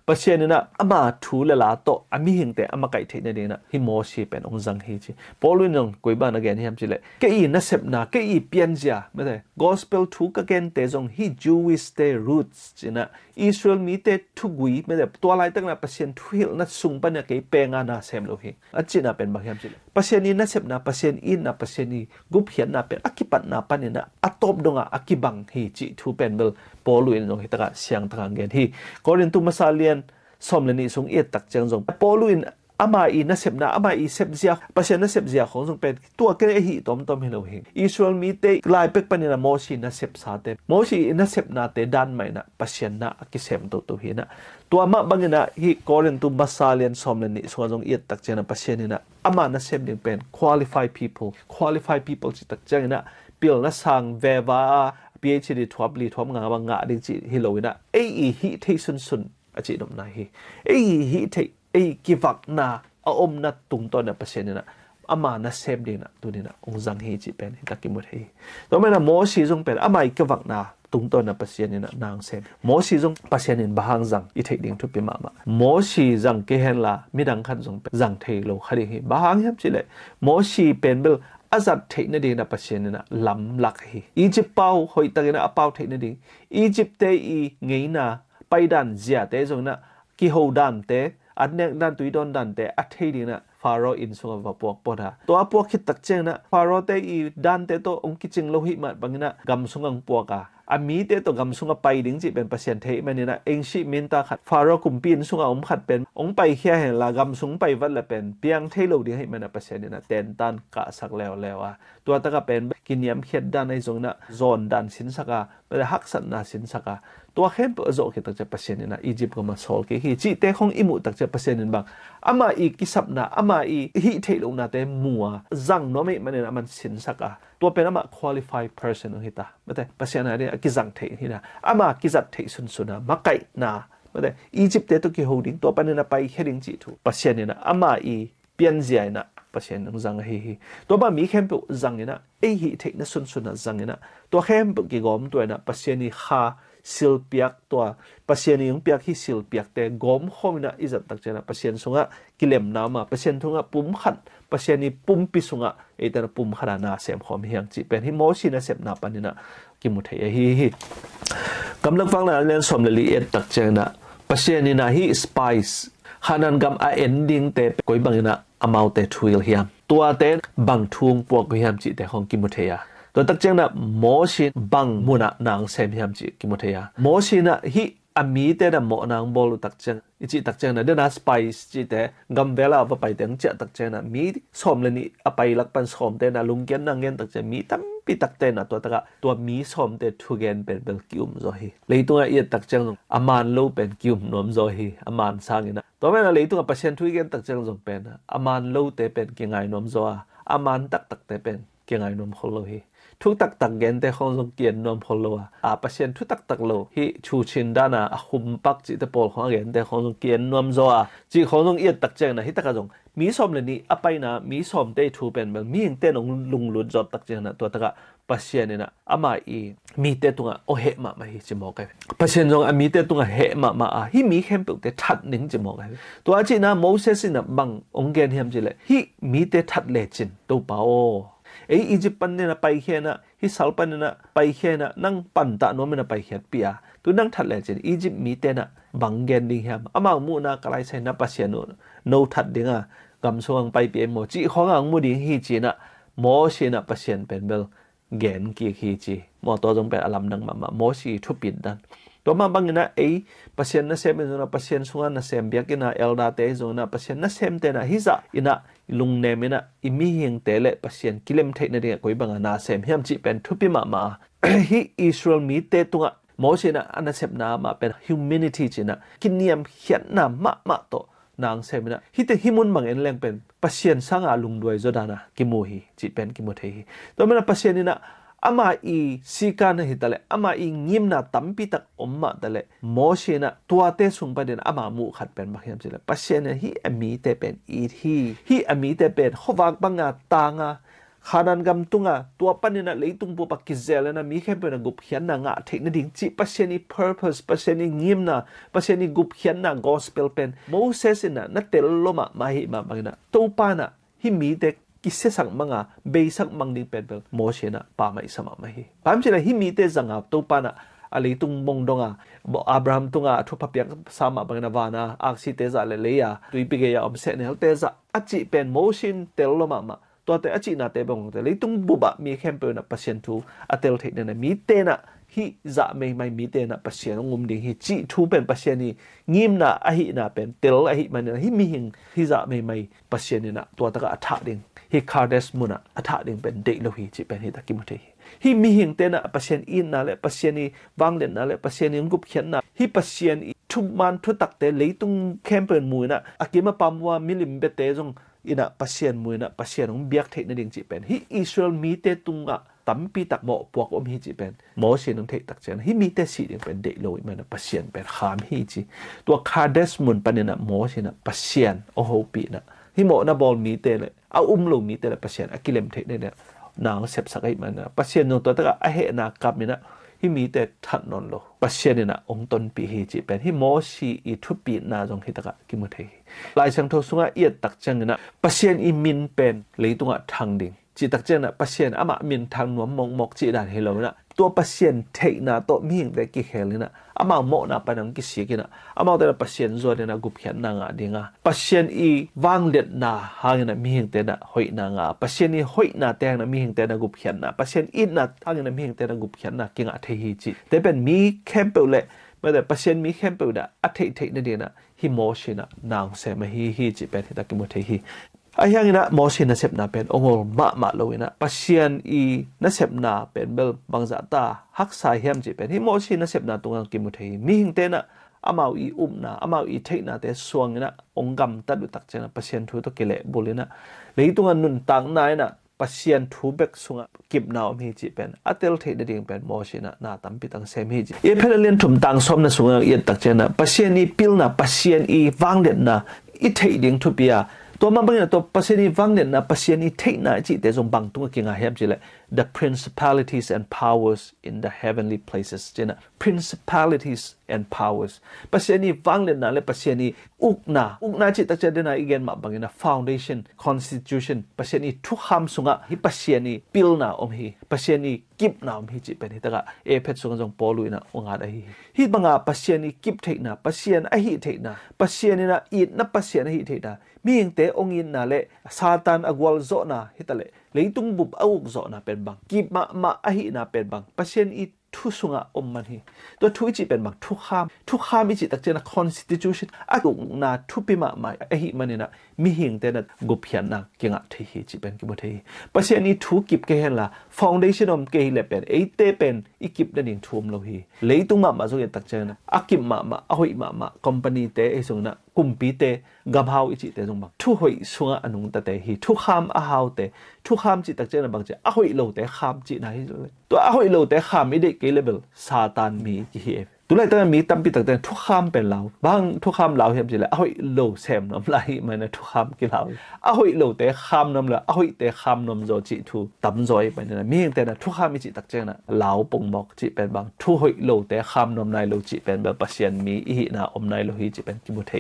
pasien na ama thu la to ami hing te ama kai the na de na hi mo si pen ong jang hi chi polun nong koi ban again hiam chi le ke I na sep na ke I pian ja me de gospel thu ka ken te jong hi Jewish te roots china Israel mi te thu gui me de to lai tak na pasien thuil na sung pa na ke penga na sem lo hi achina pen ba hiam chi le pasien ni na sep na pasien in na pasien ni gup hian na pen akipat na panina atop donga akibang hi chi thu pen bel polun nong hi taka siang taka gen hi korin tu masalian somleni sung et tak chang jong poluin ama I na sep na ama I sep zia pasien na sep zia khong jong pen to ke hi tom helo hi Israel mi te lai pek panina mo si na sep sa te mo si na sep na te dan mai na pasien na ki sem to hi na to ama bangina hi koren tu basalian somleni sung jong et tak chang na pasien na ama na sep ding pen qualified people chi tak chang na pil na sang veva PhD thwapli thom nga ding chi hiloina ei hi thei sun achi dom na hi hi thei kivak na a om na tung to na pasien na ama na sem ding na tu ni na ong jang hi chi pen takimut hi to mena mo si jong pen ama kivak na tung to na pasien na nang sem mo si jong pasien in bahang jang I thei ding thu pi ma mo si jang ke hen la midang khan jong jang thei lo khari hi bahang hem chi le mo si pen bel azat thei na ding na pasien na lam lak hi Egypt pau hoi tagina apau thei na ding Egypt te I ngei na paidan zia te jong na ki ho dan te adnek dan tuidon dan te athei ding na Pharaoh in sunga va pok poda to apok khit tak cheng na Pharaoh te I dan te to ong kiching lo hi ma bangina gam sungang poka อามีเตตัวกำสุงไปดิ้งจีเป็นเปอร์เซ็นต์เทมันนี่นะเองชิมินตาขัดฟาโรกุมปีนสุงอมขัดเป็นองไปแค่เห็นละกำสุงไปวัดละเป็นเปียงเทโลดิ้งให้มันเปอร์เซ็นต์นี่นะเต็นตันกะสักแล้วอ่ะตัวตะกะเป็นกินยำเขียดด้านในตรงน่ะโซนด้านสินสักะไม่ได้หักสันนาสินสักะตัวเข้มเปิดโจกิตักจะเปอร์เซ็นต์นี่นะอียิปต์ก็มาโซลกิฮีจีเตของอิมุตักจะเปอร์เซ็นต์นี่บางอามาอีกิสับนะอามาอีฮิเทโลนาเตมัวจังโนไม่มันนี่นะมันสินสักะตัวเป็นอามา qualified person ฮิตาไม่ได้เปอร์เซ็นต์อะไรกิจังเทฮินะอามากิจัดเทสุนนะมาไก่นาไม่ได้อียิปต์เตตุกิโฮดิ้งตัวเป็นนี่นะไปเฮดิ้งจีทูเปอร์เซ็นต์นี่นะอามาอีเปลี่ยนใจนะเปอร์เซ็นต์จังฮีตัวบ้ามีเข้มเปิดจังนี่นะไอฮิเทนะสุนนะจังนี่นะตัวเข้มเปิดกิกอมตัวนะเปอร์เซ็นต์นี่ค่าสิลเปียกตัวเปอร์เซ็นต์ยังเปียกที่สิลเปียกแต่กอมข้อมินะอิจัดตักเจนะเปอร์เซ็นต์สงะกิเลมน้ำมาเปอร์เซ็นต์สงะปุ่มขัดเปอร์เซ็นต์นี้ปุ่มปิสงะไอแต่ละปุ่มขนาดนาเสียมความเฮียงจีเป็นที่โมชินะเสียมนาปันนี่นะกิมุทัยฮีกำลังฟังนะเรียนสมละเอียดตักเจนะเปอร์เซ็นต์นี่นะฮีสไปซ์ขนาดกำเอ็นดิ้งเตะก้อยบางนี่นะอามาวเตทวิลเฮียมตัวเตะบางทุ่งปวกเฮียมจีแต่ของกิมุทัยตัวตักเจนะโมชินบังมุนะนางเซมยามจิกิมุเทียโมชินะฮิอามีเตนะโมนางบอลุตักเจนอิจิตักเจนะเดนะสไปซ์จิเตกัมเวลาไปเตงเจตักเจนะมีสมเลนี่อไปลักปันสมเตนะลุงเกนนางเกนตักเจมีตั้มปีตักเตนะตัวตะกะตัวมีสมเตทุเกนเป็นกิวมโซฮีเลยตัวเอียตักเจนอามานโลเป็นกิวมนวมโซฮีอามานสร้างนะตัวแม่นะเลยตัวเปอร์เซ็นต์ทุเกนตักเจนส่งเป็นอามานโลเตเป็นเกงไงนวมโซอามานตักเตเป็นเกงไงนวมโคโลฮีทุกตักเกนแต่ของสงเกียนนอมพลโลอาเปอร์เซ็นต์ทุกตักโลฮิชูชินด้านะคุมปักจิตปอลของเกนแต่ของสงเกียนนอมโซอาจีของสงเอียดตักเจงนะฮิตักจงมีสมเลยนี่อไปนะมีสมเตทูเป็นแบบมีอย่างเตนองลุงลุดจอดตักเจงนะตัวตะกะเปอร์เซ็นต์นี่นะอามาอีมีเตตุงะโอเฮมาฮิจิมอกไกเปอร์เซ็นต์จงมีเตตุงะเฮมาฮิมีเข้มเปิลเตทัดหนึ่งจิมอกไกตัวจีนะโมเสสนะบังองเกนเฮียมจิเลฮิมีเตทัดเลจินตัวเปาอียิปต์ปันเนี่ยนะไปแค่นะฮิสัลปันเนี่ยนะไปแค่นะนั่งปั่นตะโน้มมันไปแค่เปียตัวนั่งทัดเลยจีอียิปต์มีเตนะบังเกนดิ้งแฮมอามามูนะกลายใช้นับปัสยานุโนทัดดิ้งอ่ะกำสวงไปเปียโมจีของอ่างมูดิ้งฮีจีนะโมชีนะปัสยานเป็นเบลเกนกีฮีจีโมตัวจงเป็นอลัมนังมาโมชีทุปิดดันตัวมาบางนะปัสยานนะเซมเป็นนะปัสยานสวงนะเซมเบียกินะเอลดาเตจงนะปัสยานนะเซมเตนะฮิซาอินะลุงเนมินะอิมิเฮงเตเลปัสยันกิเลมเทนเดียก้อยบังนาเซมเฮียมจิเป็นทุปิมาฮิอิสราเอลมีเตตุงะโมเชนะอันเซมนามาเป็น humanity จินะกินเนียมเขียนนามะโตนางเซมนะฮิเตฮิมุนบังเอ็นแรงเป็นปัสยันสังอาลุงด้วยจดานะกิมูฮีจิเป็นกิมูเทฮีตัวมันปัสยันนี่นะอามาอีสิการหิตาเลอามาอีงิมนาตัมปิตักอมมาตาเลโมเชนะตัวเตสุงประเด็นอามามูขัดเป็นบักยามจิเลปัสเชนฮีอมีเตเป็นอีฮีอมีเตเป็นขวากบังอาตางาขานันกำตุงาตัวปันนี่นะเลยตุงปูปักกิเซลนะมีแค่เป็นกุบเขียนนางาเทคนิคจิปัสเชนี purpose ปัสเชนีงิมนาปัสเชนีกุบเขียนนา gospel เป็นโมเสสนะนัตเตลโลมาฮิมาบังนะตัวปานะฮิมีเตกิเสสังมังอ่ะเบสักมังดิ้งเป็นเบลโมเชนะปาไม่สมาไม่ฮีปามเชนะฮิมีเตจังอ่ะตัวปานะอะไรตุงมงดงอ่ะอับราฮัมตุงอ่ะทุบพับยักสามาบังนาวานะอักษิเตจะเลยอ่ะตุยปิเกยอมเสนเฮลเตจะอจิเป็นโมชินเตลโลมาตัวเตอจินาเตบงเตเลยตุงบุบะมีแคมเปญนะปัสเซนทูอัตเตลเทนนะมีเตนะฮิจะไม่มีเตนะปัสเซนงุมดิ้งฮิจิทูเป็นปัสเซนีงิมนะอหินะเป็นเตลอหิมันนะฮิมีหิงฮิจะไม่ปัสเซนีนะตัวตะกะอัฐะดิ้งฮิคาร์เดสมุนะอัฐะดิ้งเป็นเด็กโลหิจิเป็นฮิตะกิมุเทฮิมีหิงเตนะปัสเซนอินนะเลปัสเซนีวังเดนนะเลปัสเซนีงุบเขียนนะฮิปัสเซนทุกมันทุกตักเตเลยตุงแคมเปญมวยนะอากิมาปามว่ามิลิมเบเตจงอินะปัสเซียนมวยนะปัสเซียนของเบียกเทคนิคจิเป็นฮิอิสราเอลมีเตตุงะตั้มปีตักโมปวกอมฮิจิเป็นโมเชนของเทคตักเจนฮิมีเตสีดึงเป็นเดโลยมันนะปัสเซียนเป็นขามฮิจิตัวคาเดสมุนปนินะโมเชนะปัสเซียนโอโหปีนะฮิโมนะบอลมีเตเลยเอาโลมีเตเลยปัสเซียนอากิเลมเทคเนี่ยนางเสพสักไอ้มันนะปัสเซียนนตัวตะกะไอเฮนากับนี่นะฮิมีเตทันนนโลปัสเซียนนี่นะองต้นปีฮิจิเป็นฮิโมชีอีทุปีนาจงฮิตะกะกิมุเทลายช่างทสุงะเอียดตักจังนี่นะปัสเซียนอีมินเป็นเลยตุงะทางดิ่งจิตักเจนะปัสเซียนอามามินทางหนวมมงมกจิดานเฮโลนะ ตัวปัสเซียนเทน่ะตัวมีหิงแต่กิเขลินะอามาโมนะปนังกิสิกินะอามาแต่ปัสเซียนจวนนะกุบเขียนนางดิงะปัสเซียนอีวางเล็ดนะหางนะมีหิงแต่นะหอยนางะปัสเซียนอีหอยนะแต่งนะมีหิงแต่นะกุบเขียนนะปัสเซียนอีนะหางนะมีหิงแต่นะกุบเขียนนะกิงะเทหิจิแต่เป็นมีแคมเปลเล่เมื่อแต่ปัสเซียนมีแคมเปลดะอัเทเทนั่นเองนะฮิโมชินะนางเสมาฮิจิเป็นที่ตะกิมุเทฮิไอ้ยังนะมอสินนัเซปนาเป็นองค์มาโลวินะปัสเซียนอีนัเซปนาเป็นเบลบางจัตตาฮักสายเฮมจิเป็นที่มอสินนัเซปนาตรงกิมุเทฮิมีหิงเตนะอามาอีนะอามาอีเทนะแต่สวงนะองกำตัดดุตักเจนะปัสเซียนทูตกิเลบุลินะเลยตรงนุนตังนายนะปัสเซียนทูเบกสุงกิบนาวมีจิเป็นอัตเตลเทเดดิงเป็นมอสินะนาตัมปิตังเซมีจิเอเพลเลียนถุมตังสมนะสุงเอียตักเจนะปัสเซียนอีพิลนะปัสเซียนอีวางเด็ดนะอีเทดิงทุเปียตัวมันเป็นตัวปัสเซียนีฟังเนี่ยนะปัสเซียนีเทน่ะจีแต่จงบังตัวกิงาเฮมจีเลย the principalities and powers in the heavenly places จีนะ principalities and powers ปัสเซียนีฟังเนี่ยนะเลยปัสเซียนีอุกนาจีตักเจเดนะอีกเกนมาบังนะ foundation constitution ปัสเซียนีทุกคำสุงะฮิปัสเซียนีพิลนะอมฮีปัสเซียนีกิบนะอมฮีจีเป็นฮิตะกะเอเพชสุงจงปอลุยนะองอาดฮีฮิบังอาปัสเซียนีกิบเทนะปัสเซียนอหิเทนะปัสเซียนีนะอีนะปัสเซียนอหิเทนะมีอย่างเตะองอินน่ะเละซาตานอากวลโซนะฮิตะเละเลยตุงบุบอาอุกโซนะเป็นบังกิบมาอหินะเป็นบังปัสเซียนอีทุสุงะอมมันฮีตัวทุจิเป็นบังทุกข้ามอิจิตักเจนะ constitution อากุนาทุปิมาไม่อหิมันนี่นะมีอย่างเตะนะกุบเพียนนะเกี่ยงะที่จิเป็นกิบเทปัสเซียนอีทุกิบเกเฮละ foundation อมเกฮิเลเป็นเอเตเป็นอีกิบนั่นเองทุมโลฮีเลยตุงมาสุเกตักเจนะอากิบมาอหิมา company เตไอสุงนะกุมปีเตกำฮาวอิจิเตจงบังทุหอยสุงะอนุงตะเตฮีทุกคำอาฮาวเตทุกคำจิตักเจนะบังเจอาหอยโลเตคำจินะฮิตัวอาหอยโลเตคำไม่ได้เกเลเบลซาตานมีกิเฮตัวไรตั้งมีตั้มปีตักเตทุกคำเป็นเราบางทุกคำเราเห็นจิเลยอาหอยโลเซมน้ำลายมันนะทุกคำกิเราอาหอยโลเตคำน้ำละอาหอยเตคำน้ำโจจิทูตั้มจอยไปนะมีแต่นะทุกคำมีจิตักเจนะเหลาปงบอกจิเป็นบางทุหอยโลเตคำน้ำนายโลจิเป็นแบบปัสเซียนมีอิหินาอมนายโลหิจิเป็นกิบุเท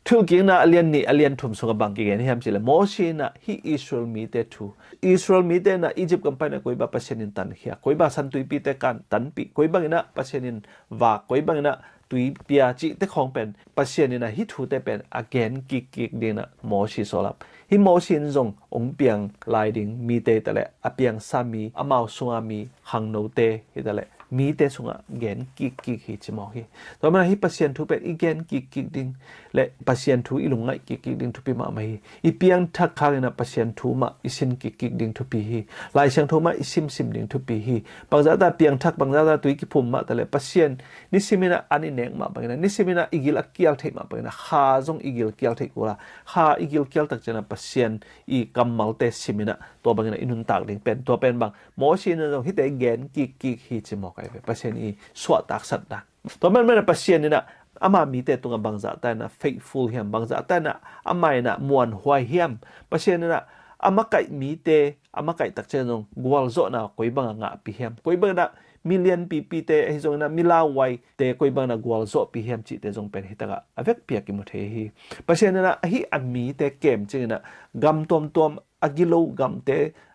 ทุกอย่างน่ะอเลียนนี่อเลียนทุ่มสงบังกิเกนี่เห็นสิเลยโมชีน่ะฮิอิสราเอลมีเตทูอิสราเอลมีเตน่ะอียิปต์กัมไปน่ะคุยบาปัสเซียนินตันเฮียคุยบาสันตุยปีเตกันตันปีคุยบางน่ะปัสเซียนินวาคุยบางน่ะตุยปียจิเตของเป็นปัสเซียนินน่ะฮิทูเตเป็นอเกนกิเดน่ะโมชีโซลับฮิโมชินจงองเปียงลายดิงมีเตแต่ละอเปียงสามีอมาวสุงามีหังโนเตฮิแต่ละมีเตสุงะเกนกิฮิจิมอฮีตอนมันฮิปัสเซียนทูเป็นอีเกนกิดิงและปัสเซียนทูอีลุงไงกิดิงทูปีมาไม่อีเปียงทักคารินะปัสเซียนทูมาอิสินกิดิงทูปีฮีลายเชียงทูมาอิซิมดิงทูปีฮีบางจัตตาเปียงทักบางจัตตาตุยกิพุมมาแต่ละปัสเซียนนิสิมินะอันนี้เนงมาบางนะนิสิมินะอีกิลเกียลเทมาบางนะข้าจงอีกิลเกียลเทกูละข้าอีกิลเกียลตักเจนะปัสเซียนอีกัมมัลเตสิมินะตัวบางนะอินุนตากดิงเป็นตัวเป็นบางโมชินจงฮิตเตเกนกิฮิจิมอปัสเซียนอีสวดตักสัตดักตัวมันปัสเซียนนี่นะอามามีแต่ตรงบางจัตตานะ faithful เฮียมบางจัตตานะอามานะมวนหวยเฮียมปัสเซียนนี่นะอามาไก่มีเตอามาไก่ตักเจนงกวลโซนะคุยบางงะปีเฮียมคุยบางนะมิลเลียนปีเตไอ้จงนะมิลาไวเตคุยบางนะกวลโซปีเฮียมจิเตจงเป็นฮิตกะอเวกเปียกิมุเทฮีปัสเซียนนี่นะฮิอามีเตเกมจริงนะกัมตวมอากิโลกัมเต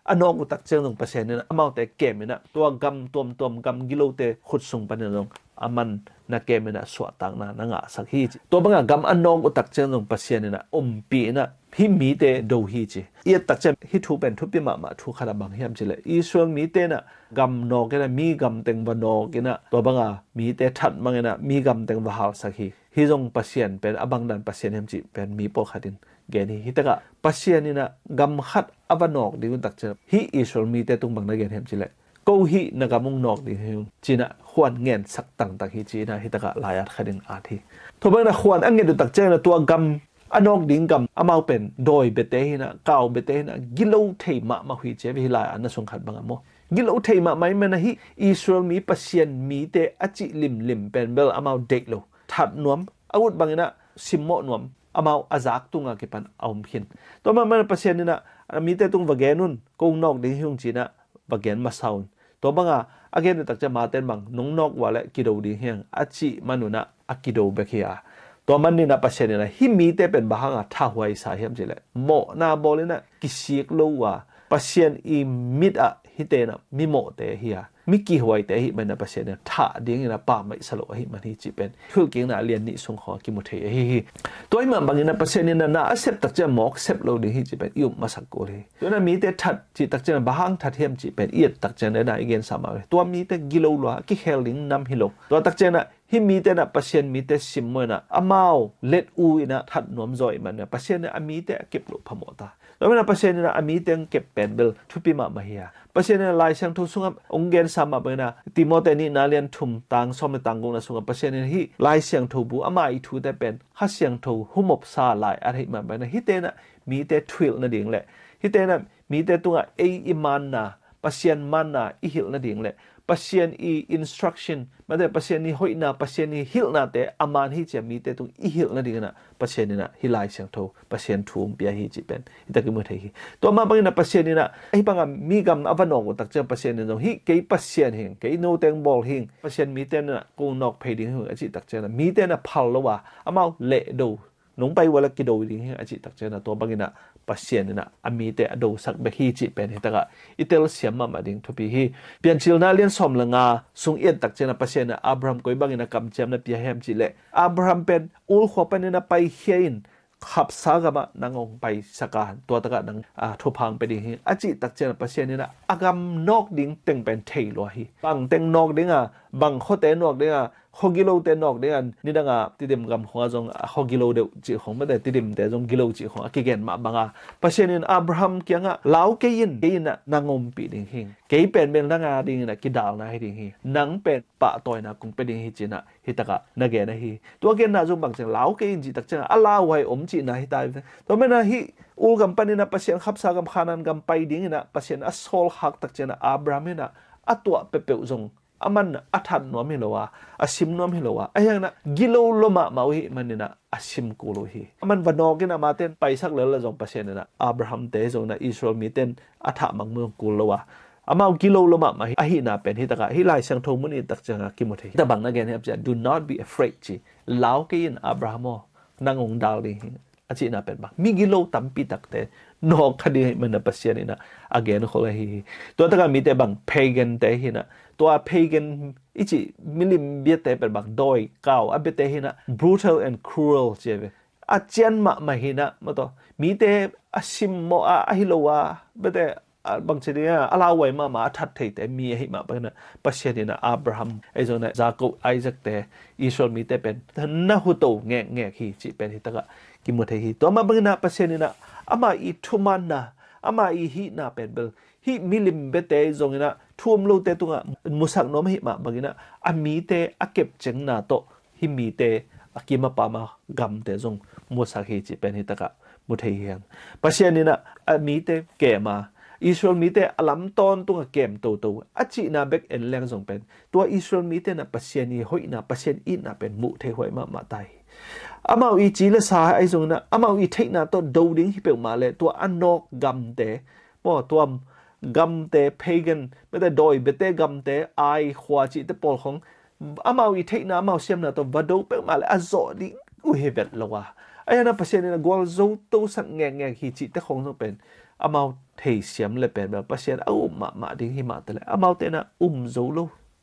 อันนอกตักเจนงปัสเซียนนี่นะอามาเตเกมนี่นะตัวกัมตวมกัมกิโลเตขุดส่งปันนี่งอามันนักเกมนะสวดตังนะนังสักฮีจิตัวบางกัมอันนอกตักเจนงปัสเซียนนี่นะปีนะฮิมีเตดูฮีจิเอียตักเจฮิทูเป็นทุบปีมาทุกขณะบางเฮียมจิเลยอิสราเอลมีเตนะกัมนอกนะมีกัมเต็งบานอกนะตัวบางมีเตทัดบางนะมีกัมเต็งบาฮาวสักฮีฮิจงปัสเซียนเป็นอบังดันปัสเซียนเฮียมจิเป็นมีปอขัดินเกนี่ฮิตกะปัสเซียนนี่นะกัมขัดอบันอกดิคุณตักเจฮิอิสราเอลมีเตตุงบางนักเกนเฮียมจิเลยกูฮีนักมุงนอกดิฮิวจีน่ะขวัญเงินสักตังตักฮีจีน่ะฮิตกะลายอัดขัดินอาทิทุบางนะขวัญอันเงินดูตักเจนะตัวกัมอันนอกดิ้งกัมอามาเป็นโดยเบเตหินะเก่าเบเตหินะกิโลเทมาหุยเจวิลายอันนั้นสงขัดบางอ่ะโมกิโลเทมาไม่มันนะฮิอิสราเอลมีปัสเซียนมีเตอจิลิมเป็นเบลอามาเด็กโลถัดนวมอาวุธบางนะซิมโมนวมอามาอาจากตุงอากิปันเอาพินตัวมันปัสเซียนนี่นะมีเตตุงวาเกนุนกงนอกดิ้งหิงจีนะวาเกนมาซาวน์ตัวบางอ่ะอาเกนตักจะมาเต้นบางนงนอกว่าและกิโดดิ้งหิงอจิมานุนะอากิโดเบคียตัวมันนี่นะปัสเซียนนี่นะฮิมีเตเป็นบางอ่ะท่าหวยสาเหมจิเลยโมนาโบเลยนะกิสิกโลว่าปัสเซียนอีมิดอ่ะ ฮิเตนะมิโมเตเฮียมิกี่หวยเตหิมันนะประเสเนี่ยถ้าดิ้งนะป่าไม่สโลหิมันที่จีเป็นทุกเก่งนะเรียนนี่ส่งขอกิมุเทฮิตัวมันบางนะประเสเนี่ยนะเซปตักเจมอกเซปโลดิ้งฮิจีเป็นยุ่มมาสักกูเลยตัวนั้นมีแต่ทัดจีตักเจนบางทัดเทียมจีเป็นเอียดตักเจนได้อีกเงินสามารถตัวมีแต่กิโลลัวกิเฮลิงนำฮิโลตัวตักเจนะฮิมีแต่นะประเสมีแต่ซิมมันนะอามาวเล็ดอูนะทัดนวมจอยมันนะประเสเนี่ยมีแต่เก็บโลพมอตาแล้วมันประเสเนี่ยมีแต่เก็บเป็นเบลทุปีมาเฮียประเสเนี่ยลายเชิงทุสุงองเกนสามารถเป็นนะติโมเตนี่นาเลียนทุมตังสมตังกงนะสุงประเสเนี่ยฮิลายเชิงทุบุอามาอีทูแต่เป็นฮัเชิงทุหุมบซาลายอะไรมันเป็นนะฮิเตนะมีแต่ทวิลนั่นเองแหละฮิเตนะมีแต่ตัวเออิมันนะประเสนมันนะอิฮิลนั่นเองแหละประเสนอีอินสตรักชั่นมาแต่ประเสนนี่หอยนะประเสนนี่ฮิลนะแต่อามันฮิจะมีแต่ตัวอิฮิลนั่นเองนะประเสนนี่นะฮิลายเชิงทุประเสนทุมเปียฮิจิเป็นฮิตะกิมุเทฮิตัวมาบางนะประเสนนี่นะไอ้บางมีกำอวันองตักเจอประเสนนี่ตรงฮิเกยประเสนหิงเกยโนเตงบอลหิงประเสนมีแต่นะกูนอกเพดิงหิงอจิตักเจอนะมีแต่นะพัลละวะอามาเละดูหนุ่งไปวันละกิโลดิ้งหิงอจิตักเจอนะตัวบางนะปัสเซียนนะอามีแต่ดูสักเบฮีจิเป็นเหตุกะอิเตลเสียมมาดิ้งทุบีฮีเปลี่ยนชิลนาเลียนสมละงาสุงเอียนตักเจนะปัสเซียนนะอับราฮัมก็บางนะกำเจมนะเปียแฮมจิเลอับราฮัมเป็นอุลขวบเป็นนะไปเฮียนขับสากมะนางองไปสการตัวตะกะนังทุพังไปดิ้งฮีอจิตักเจนะปัสเซียนนี่นะอากำนอกดิ้งเต็งเป็นเทลวฮีบางเต็งนอกดิ้งบางข้อเตนนอกดิ้งฮอกิโลเตนอกเดียนนี่ดังติดิมกำหัวจงฮอกิโลเดจิของไม่ได้ติดิมแต่จงกิโลจิของกิเกนมาบังปัจเจนินอับราฮัมเกียงลาวเกยินน่ะนางอมปีดิงหิงเกยเป็นดังดิงน่ะกิดาลนะให้ดิงหินังเป็นปะตอยนะกุงเป็นดิงหิจินะฮิตะกะนะเกนะฮิตัวเกนน่ะจงบังจังลาวเกยินจิตักจังอัลลาฮ์ไว้อมจินะฮิตายตัวไม่นะฮิอุลกำปนินะปัจเจนขับสากำขานันกำไปดิงน่ะปัจเจนอัสโซลฮักตักจังอับราฮัมน่ะอัตัวเปเปจงอามันอัฐานนวมฮิโลวะอาชิมนวมฮิโลวะไอ้ยังนะกิโลลมะมาวิมันนี่นะอาชิมกูโลฮิมันวันนอกินมาเต้นไปสักเลละจงเปอร์เซ็นต์นะอับราฮัมเตจงนะอิสราเอลมีเต้นอัฐามังเมืองกูโลวะอามากิโลลมะมาฮิอาฮินาเป็นฮิตะกะฮิไลเสียงทงมุนีตักจังกิโมเทแต่บางนักเรียนเนี่ยจะ do not be afraid จีลาวกินอับราฮัมนางองดาวดิอาจินาเป็นบางมีกิโลตัมปีตักเตนอกคดีมันนะเปอร์เซ็นต์นี่นะagainขอเลยฮิตัวตะกะมีแต่บาง pagan เตหินะตัว pagan อีจิมิลิมเบียเตเป็นบักดอยเก่าอันเบเตหินะ brutal and cruel เจเวอาเจียนมาหินะมาตัวมีแต่อาชิมโมอาฮิโลวาเบเตบางทีเนี่ยอาลาไว้มาทัดเทแต่มีให้มาเป็นปัจเจนี่นะอับราฮัมไอ้เจ้าเนี่ยจาโกบไอซักเตอิสราเอลมีแต่เป็นนะหุโตแง่ฮีจิเป็นฮิตะกะกิมุเทฮีตัวมาเป็นนะปัจเจนี่นะอามาอีทุมันนะอามาอีฮีนะเป็นเบลฮิมิลิมเบเตจงนะท่วมโลเตตุงะมุสักโนมหิมาบางนะอามีเตอาเก็บเจงนาโตฮิมีเตอากิมาปามากำเตจงมุสักฮิจิเป็นฮิตะกะมุเทฮียงปัจเจนี่นะอามีเตเกมาอิสราเอลมีแต่อลัมตอนตัวเกมโตอาจินาเบกเอ็นแรงส่งเป็นตัวอิสราเอลมีแต่นะปัจเจนี่หอยนะปัจเจนีนะเป็นมุเทหอยมาตายอามาอีจีเลสาไอส่งนะอามาอีเทคนาตัวดูดิ้งฮิเปลมาเลยตัวอันนอกกำเตพอตัวกำเตเพกันไม่ได้โดยเบเตกำเตไอขวาจิตปอลของอามาอีเทคนามาเสียมนะตัววัดดูเปลมาเลยอาโซดิอุเฮเบตละวะไอ้นะปัจเจนี่นะกวลโซโตสักแง่ฮิจิตคงต้องเป็นอามาเทียเสียมเลยเป็นแบบปัจเจนเอามาดิ้งหิมาแต่เลยอามาเตนะโซโล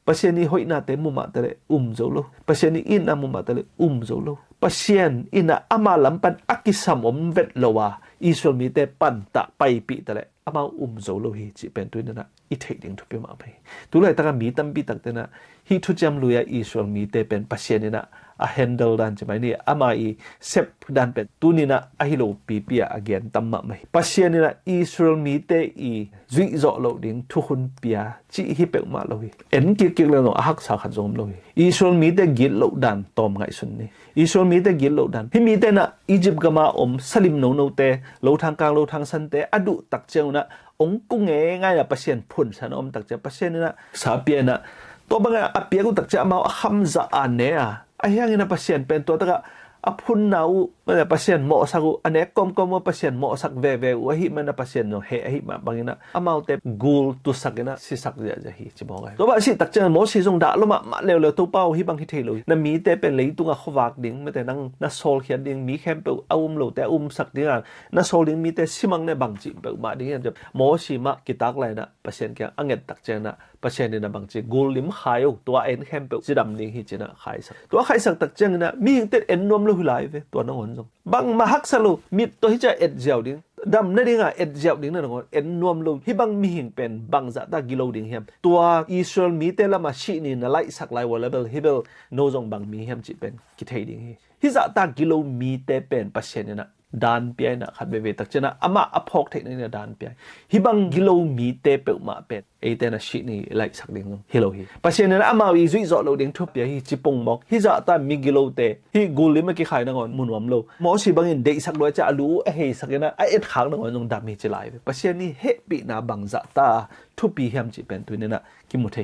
ปัจเจนี่หอยนาเตมุมาแต่เลยโซโลปัจเจนี่อินนามุมาแต่เลยโซโลปัจเจนอินะอามาลำปันอักิสามเวทละวะอิสราเอลมีแต่ปันตะไปปีแต่เลยอามาโซโลฮิจิเป็นตัวนั้นนะอีเทดิ้งทุกปีมาไปตัวเลยตั้งมีตั้งปีตั้งแต่นะฮิทุจำลุยอิสราเอลมีแต่เป็นปัจเจนี่นะอาเฮนเดลดันใช่ไหมนี่อามาอีเซปดันเป็นตัวนี้นะอาฮิโลปีปีอะเกนตั้มมาไหมปัจเจนี่นะอิสราเอลมีแต่อีจุยจ่อโลดิ้งทุกคนปีอะจีฮิเปกมาเลยเอ็นกิกเลยน้องฮักสาขัดจงเลยอิสราเอลมีแต่กิโลดันตอมไงสุนนี่อิสราเอลมีแต่กิโลดันที่มีแต่นะอียิปต์ก็มาสลิมโนเตโลทางกลางโลทางสันเตอดุตักเจ้านะองกุ้งง่ายๆปัจเจนพุ่นฉันตักเจ้าปัจเจนี่นะสาเปียนะตัวบางอย่างเปียกูตักเจ้ามาฮัมซาอันเนี่ยไอ้ยังไงนะปัจเจนเป็นตัวตะกะอพุนนาว เมื่อpasien mo sagu anek kom mo pasien mo sak ve wahi mana pasien no he hi ma bangina amau te gul tu sakina si sak ja hi chibo ga to ba si tak chen mo si jong da lo ma le to pau hi bang hi thelo na mi te pen lei tu nga khowak ding me te nang na sol khian ding mi khem pe lo te sak ding na sol ding mi te simang ne bang chi pe ma ding ya mo si ma kitak lai na pasien kya anget tak chen na pasien ni na bang chi gul lim khayo to en khem pe chi dam ding hi china khai sak to khai sak tak chen na mi te en nom lo hilai ve to na bang mahak salu mit to hi cha et jaw ding dam na dinga et jaw ding na ngon en nuam lo hi bang mi hing pen bang za ta gilo ding hem tua Israel mi te lama shi ni na lai sak lai level hibel no jong bang mi hem chi pen ki thei ding hi za ta gilo mi te pen pasien na dan piai na khat be tak chena ama aphok thei na dan piai hi bang gilo mi te pe ma pen e te na shi ni lai sak ding hilo hi pasien na ama wi zui zo lo ding thu pia hi chi pong mok hi za ta mi gilo te hi gul lim ki khai na ngon munwam lo mo si bang in dei sak lo cha alu a he sakena a et khang na ngon jong dam mi chi lai pasien ni he pi na bang za ta thu pi hem chi pen tu ne na ki mu the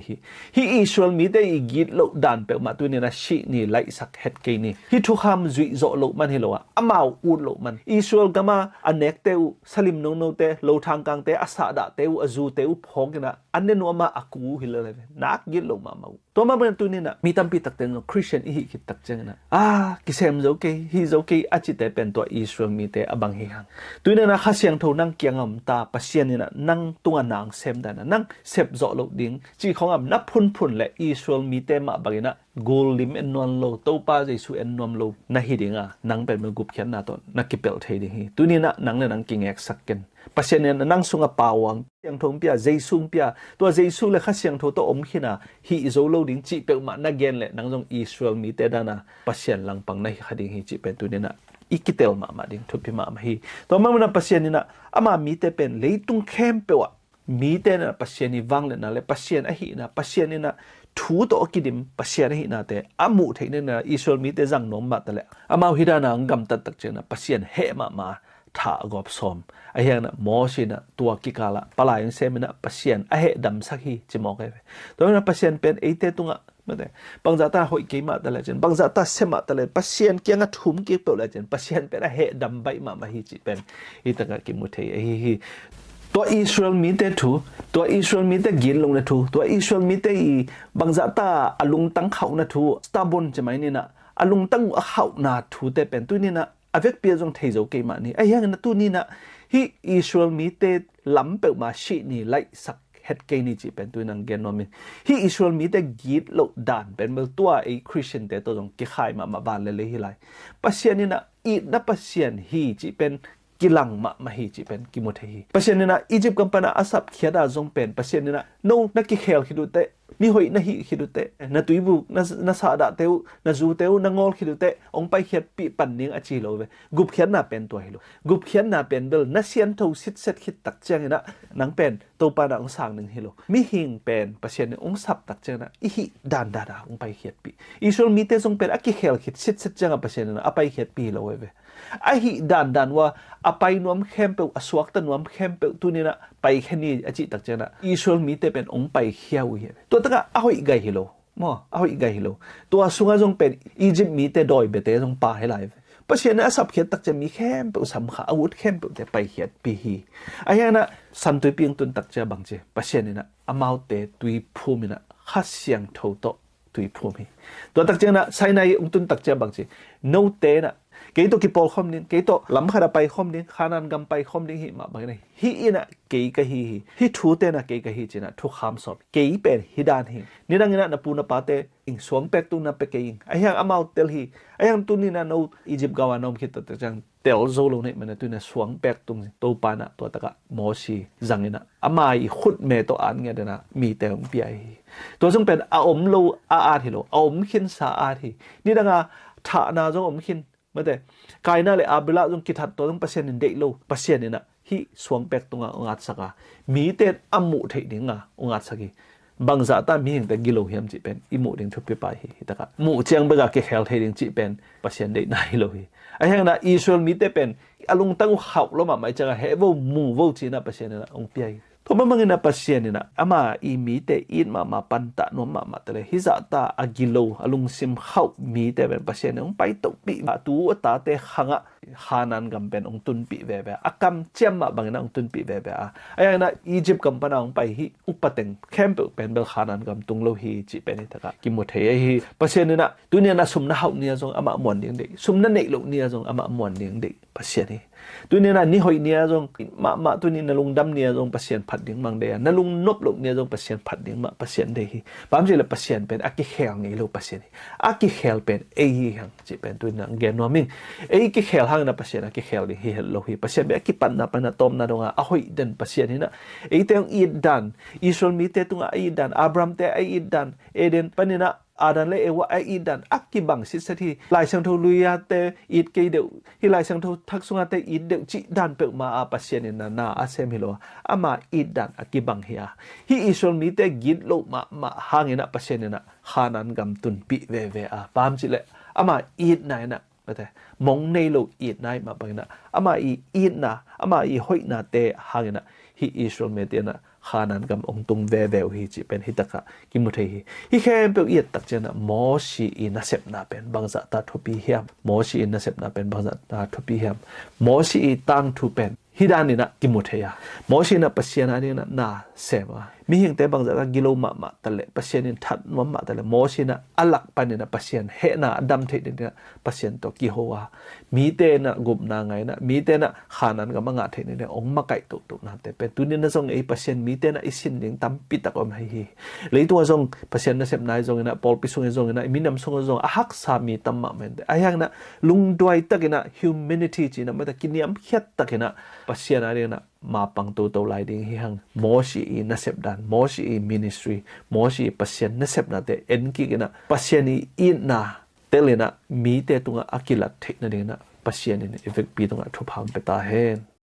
hi Israel mi te i git lo dan pe ma tu ne na shi ni lai sak het ke ni hi thu kham zui zo lo man hi lo amao ut lo man Israel gama anek te u salim no te lo thang kang te asa da te u azu te u phok na anne no ma aku hilale nak git lo ma mau to ma ban tu ni na mi tam pi tak te no Christian hi ki tak chang na kisem zo ke hi zo ke achi te pen to Israel mi te abang hi hang tu ne na kha siang tho nang kyangam ta pasien ni na nang tunga nang sem da na nang sep zo lo ding chi khong am na phun le Israel mi te ma bagina gol lim en non lo to pa jesu en nom lo na hi dinga nang pen ma gup khian na to na kipel thei ding hi tu ni na nang ne nang king ek sakken pasien ne nang sunga pawang yang thong pia jesu pia to jesu le kha siang tho to om khina hi zo lo ding chi pe ma na gen le nang jong Israel mi te da na pasien lang pang na hi khading hi chi pen tu ni na ikitel ma ding thupi ma hi to ma na pasien ni na ama mi te pen leitung khem pe wa mi te na pasien ni wang le na le pasien a hi na pasien ni na thu to kidim pasien hi na te amu theine na Israel mi te jang nom ma ta le ama hi da na ngam tat tak chena pasien he ma tha gop som a hian na mo si na tua ki kala palai semina pasien a he dam sakhi chimo ke to na pasien pen eite tunga mate bangza ta hoi ke ma ta le chen bangza ta sema ta le pasien kyanga thum ki pe le chen pasien pen a he dam bai ma hi chi pen itaka ki mu thei hi to Israel mi te thu to Israel mi te gil long na thu to Israel mi te i bangza ta alung tang khau na thu stubborn chemai ni na alung tang a khau na thu te pen tu ni na avec pia jong thei zo ke ma ni a yang na tu ni na hi Israel mi te lam pe ma shi ni lai sak het ke ni chi pen tu nang gen no mi hi Israel mi te git lo dan pen mel tua a Christian te to jong ki khai ma ban le hi lai pasien ni na i na pasien hi chi pen kilang ma hi chi pen ki mo thei pasien ni na Egypt company asap khiada jong pen pasien ni na no na ki khel khidu te mi hoi na hi khidu te na tuibu na sa da teu na zu teu na ngol khidu te ong pai khiat pi pan ning a chi lo ve gup khian na pen to hi lo gup khian na pen bel na sian tho sit set khit tak chang na nang pen to pa na ong sang ning hi lo mi hing pen pasien ni ong sap tak chang na i hi dan da ong pai khiat pi Israel mi te jong pen a ki khel khit sit set chang a pasien na a pai khiat pi lo ve a hi dan wa apai nuam khem pe aswak ta nuam khem pe tu ni na pai khani achi tak chana Israel mi te pen ong pai khiau hi to taka a hoi gai hilo mo a hoi gai hilo to asunga jong pen Egypt mi te doi be te jong pa he lai pasien na sap khiat tak che mi khem pe sam kha awut khem pe te pai khiat pi hi ayana san tu ping tun tak cha bang che pasien ni na amau te tui phu mi na kha siang tho to tui phu mi to tak che na sai nai ung tun tak cha bang che no te na ke to ki pol khom nin ke to lam khara pai khom nin khanan gam pai khom ding hi ma ba nei hi ina ke ka hi thu te na ke ka hi china thu kham sop ke pen hi dan hi ni rang ina na pu na pa te ing suang pek tu na pe ke ing ayang amau tel hi ayang tu ni na no Egypt gawa nom khit ta chang tel zo lo nei mena tu na suang pek tung to pa na to ta ka mo si jang ina amai khut me to an nge na mi te ong pi ai to jong pen a om lo a hi lo om khin sa a hi ni ranga tha na jong om khin mate kaina le abla jong kithat to jong pasien in dei lo pasien ina hi suang pek tunga ongat saka mi te amu thei dinga ongat saki bangza ta mi hing te gilo hiam chi pen imu ding thupi pa hi taka mu chang bega ke khel thei ding chi pen pasien dei nai lo hi a hang na Israel mi te pen alung tang khau lo ma mai changa he vo mu vo chi na pasien na ong pi ai Thoma mangina pasien ni na ama I mi te in ma panta no ma tele hizata agilo alung sim khau mi te ben pasien ong pai to pi tu ta te khanga hanan gampen ong tun pi ve akam chem ma bangina ong tun pi ve aya na Egypt kampana ong pai hi upateng camp pen bel hanan gam tung lo hi chi pen ta ki mo the hi pasien ni na tunia na sumna hau ni jong ama mon ding de sumna nei lo ni jong ama mon ding de pasien ni tunia na ni hoi ni jong ma tunia na lung dam ni jong pasien phat ding mang de na lung nop lo ni jong pasien phat ding ma pasien de hi pam je la pasien pen aki khel ngi lo pasien aki khel pen e hi hang chi pen tuina gen no ming e ki khel hang na pasien aki khel ni hi lo hi pasien be aki pan na tom na donga a hoi den pasien hi na e te ong I dan Israel mi te tunga I dan Abraham te I dan eden panina adan le ewa I dan akibang sisati lai sang tho luya te it ke de hi lai sang tho thak sunga te it de chi dan pe ma a pasien na asem hilo ama it dan akibang hiya hi Israel mi te git lo ma hangina pasien na hanan gam tun pi ve a pam chi le ama it nai na bate mong nei lo it nai ma bangina ama I it na ama I hoi na te hangina hi Israel me te na hanan gam ong tung ve hi chi pen hitaka ki mu thei hi khem pe yet tak chena mo shi I na sep na pen bangza ta thopi hiam mo shi na sep na pen bangza ta thopi hiam mo shi Tangthu pen hidani na ki mu thei ya mo shi na pasien ani na sema mi hing te bangza ka gilo ma tale pasien in that ma tale mo shi na alak pan na pasien he na adam thei na pasien to ki hoa mi te na gup na ngai na mi te na khanan ga manga thei ne ong ma kai tu na te pe tunin na song ei pasien mi te na isin ding tam pi tak om hi le tu song pasien na sep nai song na pol pi song song na mi nam song song a hak sa mi tam ma men ayang na lung doi takina humanity chi na ma ta kiniam khiat takina pasien ari na ma pang tu to lai ding hi hang mo shi I na sep dan mo shi I ministry mo shi pasien na sep na te en ki na pasien I na telena mi te tunga akilat thek na ding na pasien in effect pi tunga thu pham pe ta hen